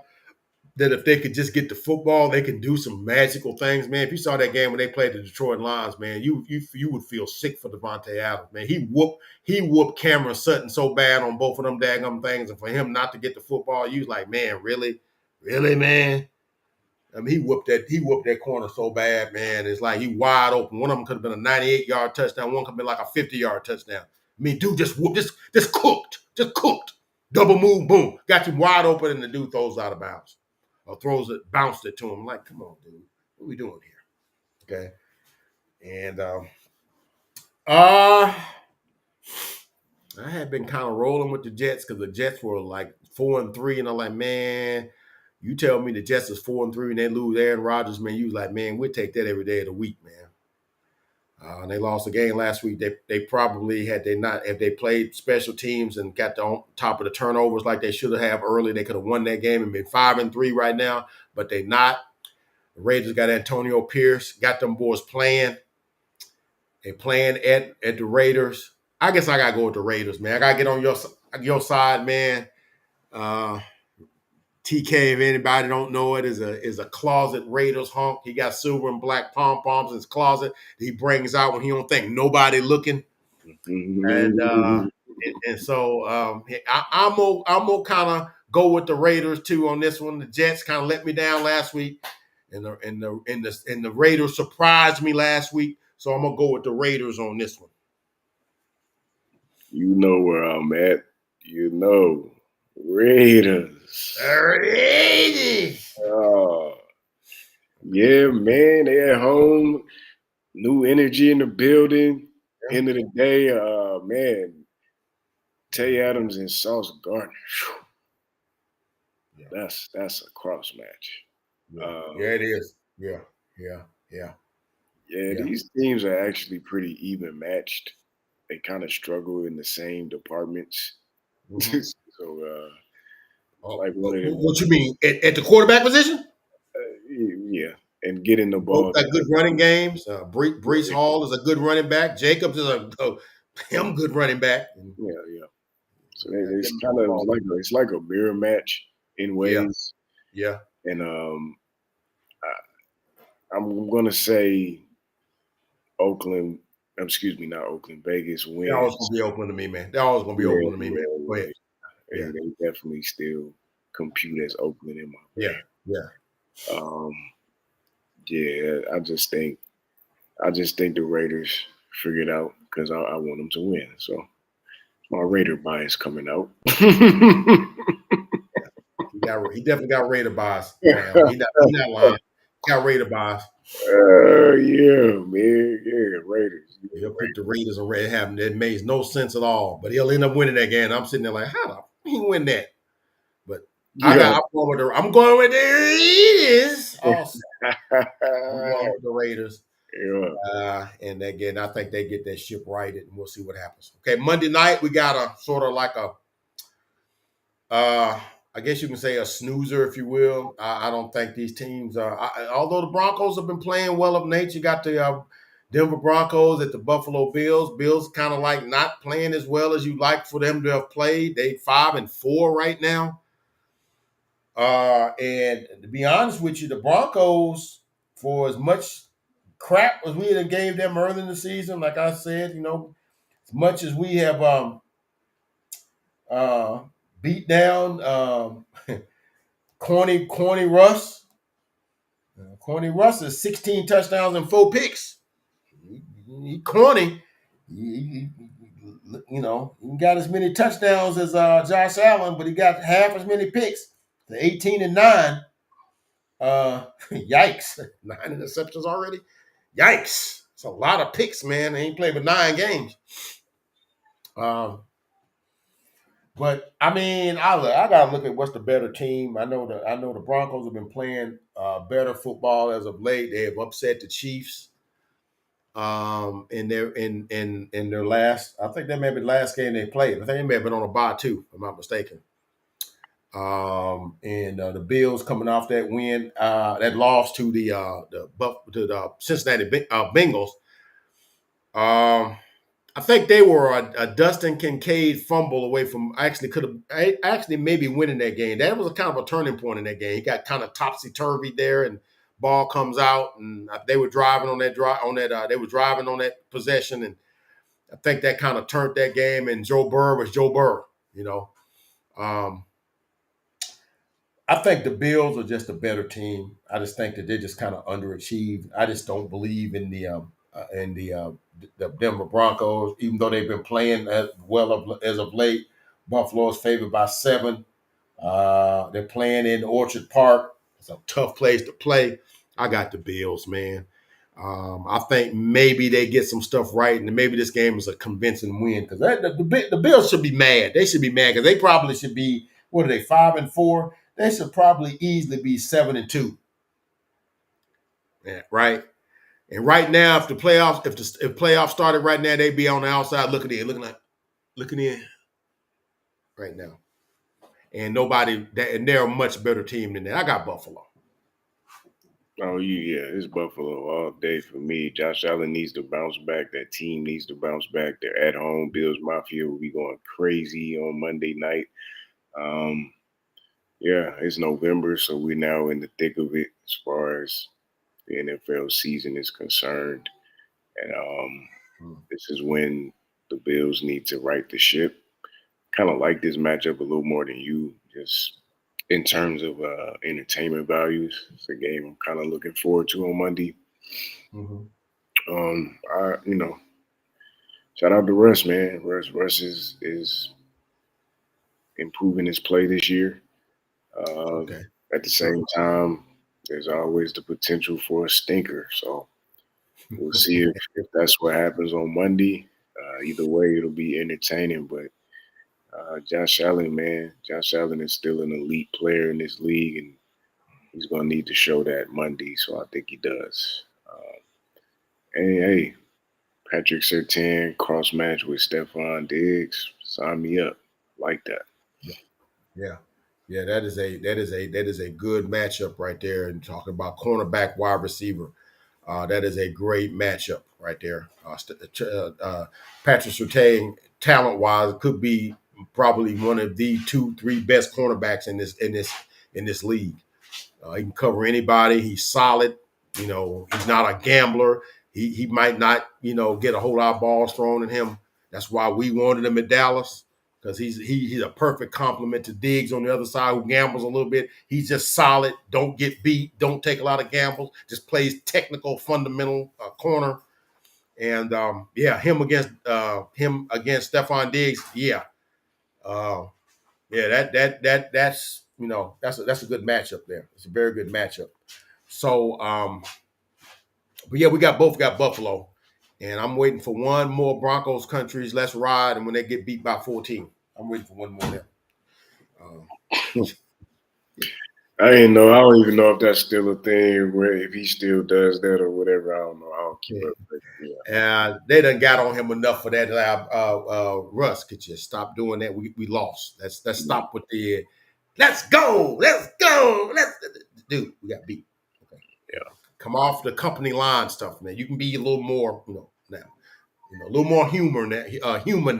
That if they could just get the football, they can do some magical things, man. If you saw that game when they played the Detroit Lions, man, you would feel sick for Devontae Adams, man. He whooped Cameron Sutton so bad on both of them daggum things, and for him not to get the football, you was like, man, really, man. I mean, he whooped that corner so bad, man. It's like he wide open. One of them could have been a 98-yard touchdown. One could have been like a 50-yard touchdown. I mean, dude just whooped, just cooked. Double move, boom. Got you wide open, and the dude throws out of bounds. Or bounced it to him. Like, come on, dude. What are we doing here? Okay. And I had been kind of rolling with the Jets because the Jets were like 4-3, and I'm like, man, you tell me the Jets is 4-3 and they lose Aaron Rodgers, man. You was like, man, we'll take that every day of the week, man. And they lost the game last week. They probably if they played special teams and got the top of the turnovers like they should have early, they could have won that game and been 5-3 right now. But they not. The Raiders got Antonio Pierce, got them boys playing. They playing at the Raiders. I guess I gotta go with the Raiders, man. I gotta get on your side, man. TK, if anybody don't know it, is a closet Raiders honk. He got silver and black pom-poms in his closet that he brings out when he don't think nobody looking. And so I'm gonna kind of go with the Raiders too on this one. The Jets kind of let me down last week, and the Raiders surprised me last week. So I'm gonna go with the Raiders on this one. You know where I'm at. Raiders. Yeah, man. They at home. New energy in the building. Yeah. End of the day, man. Tay Adams and Sauce Gardner. Yeah. That's a cross match. Yeah, it is. Yeah. These teams are actually pretty even matched. They kind of struggle in the same departments. Mm-hmm. So, like what you mean at the quarterback position? Yeah, and getting the ball. Both got good running games. Breece Hall is a good running back. Jacobs is a good running back. Yeah. So it's kind of it's like a mirror match in ways. Yeah. And I'm gonna say Oakland. Not Oakland. Vegas wins. They're always gonna be Oakland to me, man. They're always gonna be Oakland to me, man. Go ahead. Yeah, they definitely still compute as Oakland in my brain. I just think the Raiders figured out because I want them to win. So my Raider bias coming out. He definitely got Raider bias. He not lying. He got Raider bias. Yeah, man. Yeah, Raiders. He'll pick the Raiders and have them. It makes no sense at all. But he'll end up winning that game. I'm sitting there like, how the he win that? But I'm going with the Raiders. Awesome. I'm going with the Raiders. Yeah. And again, I think they get that ship righted, and we'll see what happens. Okay, Monday night we got a sort of like a I guess you can say a snoozer, if you will. I don't think these teams are. Although the Broncos have been playing well of late, you got the Denver Broncos at the Buffalo Bills. Bills kind of like not playing as well as you'd like for them to have played. They 5-4 right now. And to be honest with you, the Broncos, for as much crap as we had gave them early in the season, like I said, as much as we have uh, beat down corny Russ. Corny Russ is 16 touchdowns and 4 picks. He corny. He got as many touchdowns as Josh Allen, but he got half as many picks. The 18-9. Yikes. 9 interceptions already. Yikes. It's a lot of picks, man. They ain't played but 9 games. But I mean, I gotta look at what's the better team. I know the Broncos have been playing better football as of late. They have upset the Chiefs in their last. I think that may be the last game they played. I think they may have been on a bye too, if I'm not mistaken. And the Bills coming off that win, that loss to the Cincinnati Bengals. I think they were a Dustin Kincaid fumble away from actually maybe winning that game. That was a kind of a turning point in that game. He got kind of topsy-turvy there, and ball comes out, and they were driving on that they were driving on that possession, and I think that kind of turned that game. And Joe Burrow was Joe Burrow, I think the Bills are just a better team. I just think that they're just kind of underachieved. I just don't believe in the Denver Broncos, even though they've been playing as well as of late. Buffalo is favored by 7. They're playing in Orchard Park. It's a tough place to play. I got the Bills, man. I think maybe they get some stuff right, and maybe this game is a convincing win because the Bills should be mad. They should be mad because they probably should be, what are they, 5-4? They should probably easily be 7-2. Yeah, right. And right now, if playoffs started right now, they'd be on the outside looking in right now. And they're a much better team than that. I got Buffalo. Oh, yeah, it's Buffalo all day for me. Josh Allen needs to bounce back. That team needs to bounce back. They're at home. Bills Mafia will be going crazy on Monday night. Yeah, it's November, so we're now in the thick of it as far as the NFL season is concerned. And this is when the Bills need to right the ship. Kind of like this matchup a little more than you, just in terms of entertainment values. It's a game I'm kind of looking forward to on Monday. Mm-hmm. Shout out to Russ, man. Russ is improving his play this year. Okay. At the same time, there's always the potential for a stinker. So we'll see if that's what happens on Monday. Either way, it'll be entertaining. But Josh Allen, man, Josh Allen is still an elite player in this league, and he's going to need to show that Monday. So I think he does. Hey, Patrick Surtain cross match with Stephon Diggs. Sign me up. Like that. Yeah, that is a good matchup right there. And talking about cornerback, wide receiver, that is a great matchup right there. Patrick Surtain, talent-wise, could be probably one of the 2-3 best cornerbacks in this league. He can cover anybody. He's solid. He's not a gambler. He might not get a whole lot of balls thrown at him. That's why we wanted him at Dallas. Because he's a perfect complement to Diggs on the other side, who gambles a little bit. He's just solid, don't get beat, don't take a lot of gambles, just plays technical, fundamental corner. And him against Stephon Diggs, that's a good matchup there. It's a very good matchup. So, we both got Buffalo. And I'm waiting for one more Broncos countries. Let's ride. And when they get beat by 14, I'm waiting for one more there. I don't even know if that's still a thing, where if he still does that or whatever. I don't know. I don't keep up. And they done got on him enough for that. Russ, could you stop doing that? We lost. Let's stop with the Let's go. Dude, we got beat. Okay. Yeah. Come off the company line stuff, man. You can be a little more, now. A little more human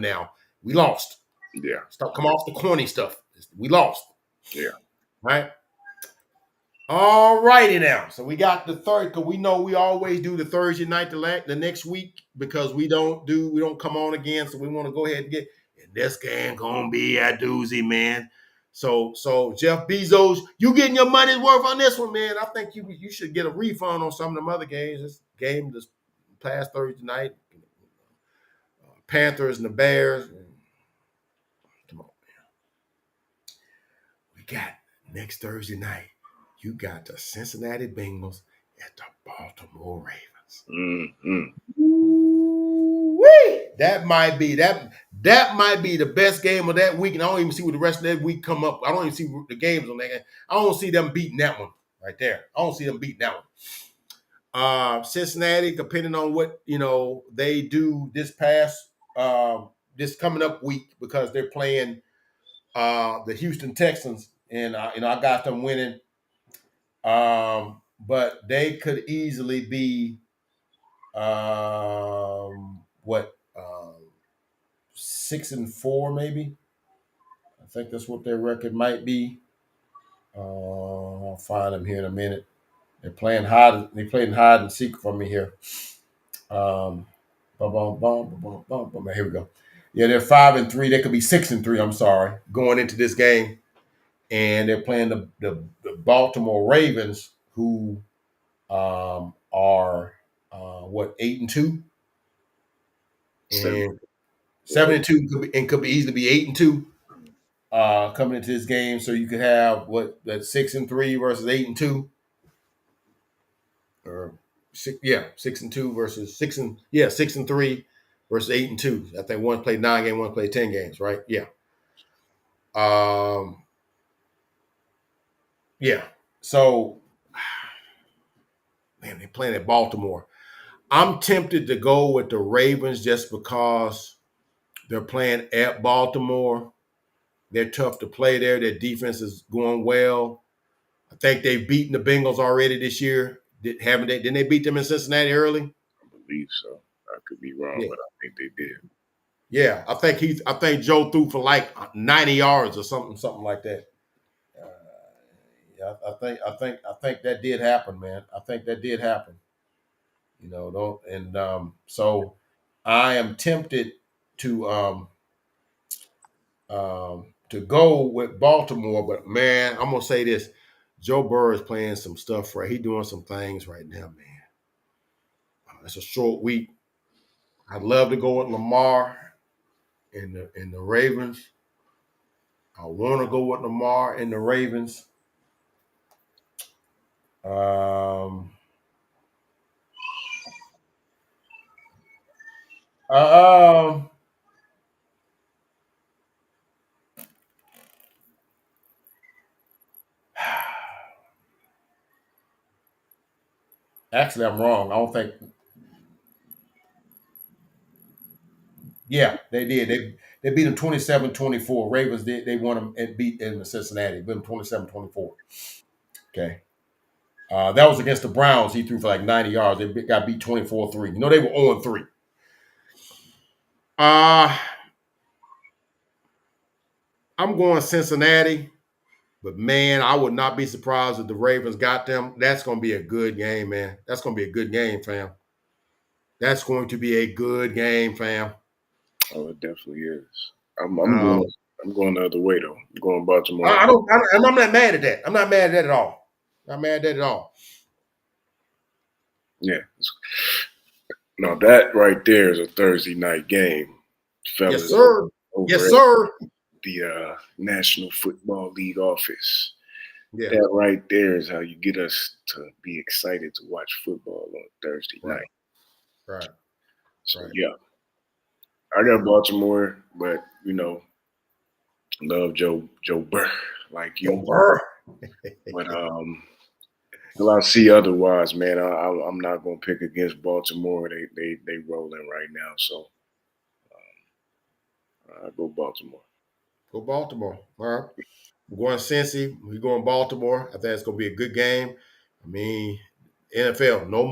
now. We lost. Yeah. Stop. Come off the corny stuff. We lost. Yeah. Right. All righty now. So we got the third, because we know we always do the Thursday night the next week, because we don't come on again. So we want to go ahead and and this game gonna be a doozy, man. So Jeff Bezos, you getting your money's worth on this one, man. I think you should get a refund on some of them other games. This game this past Thursday night, Panthers and the Bears. Come on, man. We got next Thursday night. You got the Cincinnati Bengals at the Baltimore Ravens. Mm-hmm. Ooh-wee. That might be the best game of that week. And I don't even see what the rest of that week come up. I don't even see the games on that game. I don't see them beating that one right there. I don't see them beating that one. Cincinnati, depending on what they do this coming up week, because they're playing the Houston Texans, and I got them winning. But they could easily be 6-4 maybe. I think that's what their record might be. I'll find them here in a minute. They're playing hide. They playing hide and seek for me here. Here we go. Yeah, they're 5-3. They could be 6-3. I'm sorry, going into this game, and they're playing the Baltimore Ravens, who are 8-2, and 7-2, could be easily be 8-2 coming into this game. So you could have 6-3 versus 8-2, or 6-2 versus 6-3 versus 8-2. I think one played 9 games, one played 10 games, right? Yeah. Yeah. So, man, they're playing at Baltimore. I'm tempted to go with the Ravens just because they're playing at Baltimore. They're tough to play there. Their defense is going well. I think they've beaten the Bengals already this year. Haven't they? Didn't they beat them in Cincinnati early? I believe so. I could be wrong, but I think they did. Yeah, I think Joe threw for like 90 yards or something like that. Yeah, I think that did happen, man. I think that did happen. So I am tempted to go with Baltimore, but man, I'm gonna say this: Joe Burrow is playing some stuff right. He's doing some things right now, man. It's a short week. I'd love to go with Lamar in the Ravens. I want to go with Lamar in the Ravens. Um, Actually, I'm wrong. I don't think. Yeah, they did. They beat them 27-24. Ravens did. They won them and beat them in Cincinnati. Beat them 27-24. Okay. That was against the Browns. He threw for like 90 yards. They got beat 24-3. They were 0-3. I'm going Cincinnati, but man, I would not be surprised if the Ravens got them. That's going to be a good game, man. That's going to be a good game, fam. That's going to be a good game, fam. Oh, it definitely is. I'm going the other way though. I'm going Baltimore. I'm not mad at that. I'm not mad at that at all. Not mad at that at all. Yeah. No, that right there is a Thursday night game, fellas. Yes, sir. Yes, sir. The National Football League office. Yeah. That right there is how you get us to be excited to watch football on Thursday night. Right. So yeah, I got Baltimore, but love Joe Burr like you. Joe Burr. But till I see otherwise, man, I'm not gonna pick against Baltimore. They rolling right now, so I go Baltimore. Go Baltimore. All right. We're going Cincy. We're going Baltimore. I think it's going to be a good game. I mean, NFL, no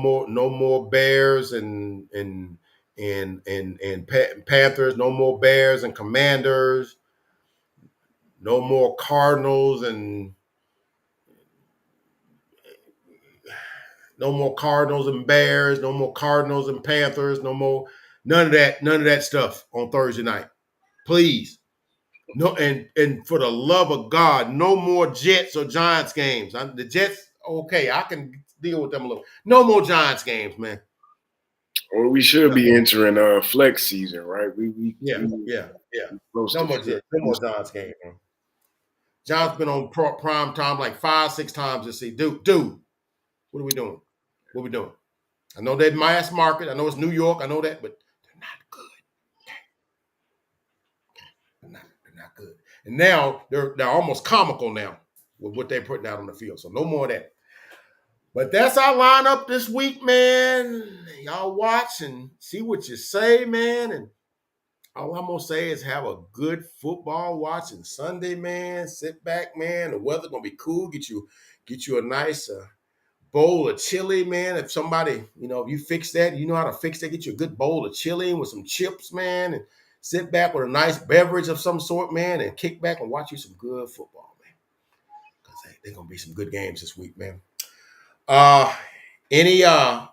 more Bears and Panthers. No more Bears and Commanders. No more Cardinals and Bears. No more Cardinals and Panthers. No more none of that stuff on Thursday night. Please. No, and for the love of God, no more Jets or Giants games. The Jets, okay, I can deal with them a little. No more Giants games, man. Or we should be entering flex season, right? Yeah. Close No to more Jets, no more Giants games, man. Giants been on prime time like 5-6 times this season. Dude, what are we doing? What are we doing? I know that mass market. I know it's New York. I know that, but they're not good. They're not good. And now they're almost comical now with what they're putting out on the field. So no more of that. But that's our lineup this week, man. Y'all watch and see what you say, man. And all I'm gonna say is have a good football watching Sunday, man. Sit back, man. The weather gonna be cool. Get you a nice bowl of chili, man. If somebody, if you fix that, you know how to fix that. Get you a good bowl of chili with some chips, man, and sit back with a nice beverage of some sort, man, and kick back and watch you some good football, man. Because they're gonna be some good games this week, man. Any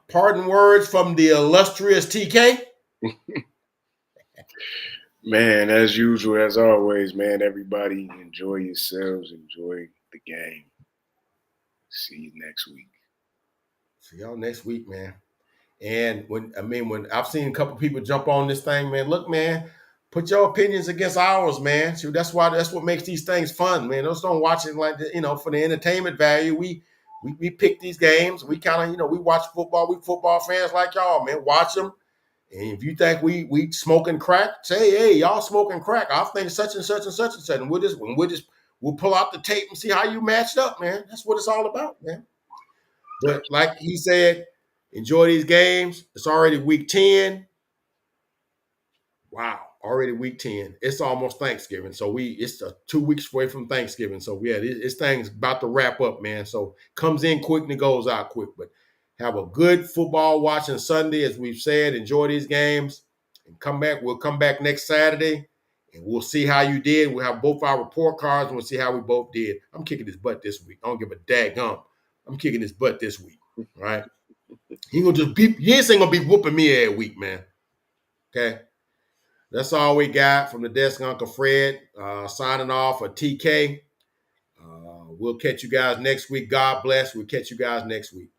parting words from the illustrious TK? Man, as usual, as always, man, everybody enjoy yourselves, enjoy the game. See you next week. See y'all next week, man. And when I've seen a couple people jump on this thing, man, look, man, put your opinions against ours, man. See, that's what makes these things fun, man. Just don't watch it like for the entertainment value. We pick these games. We kind of, we watch football. We football fans like y'all, man. Watch them. And if you think we smoking crack, say, hey, y'all smoking crack. I think such and such and such and such. And we'll pull out the tape and see how you matched up, man. That's what it's all about, man. But like he said, enjoy these games. It's already week 10. Wow, already week 10. It's almost Thanksgiving. So it's 2 weeks away from Thanksgiving. So yeah, this thing's about to wrap up, man. So comes in quick and it goes out quick. But have a good football watching Sunday, as we've said. Enjoy these games and come back. We'll come back next Saturday and we'll see how you did. We'll have both our report cards and we'll see how we both did. I'm kicking his butt this week. I don't give a daggum. I'm kicking his butt this week. All right. He ain't gonna be whooping me every week, man. Okay. That's all we got from the desk, Uncle Fred. Signing off for TK. We'll catch you guys next week. God bless. We'll catch you guys next week.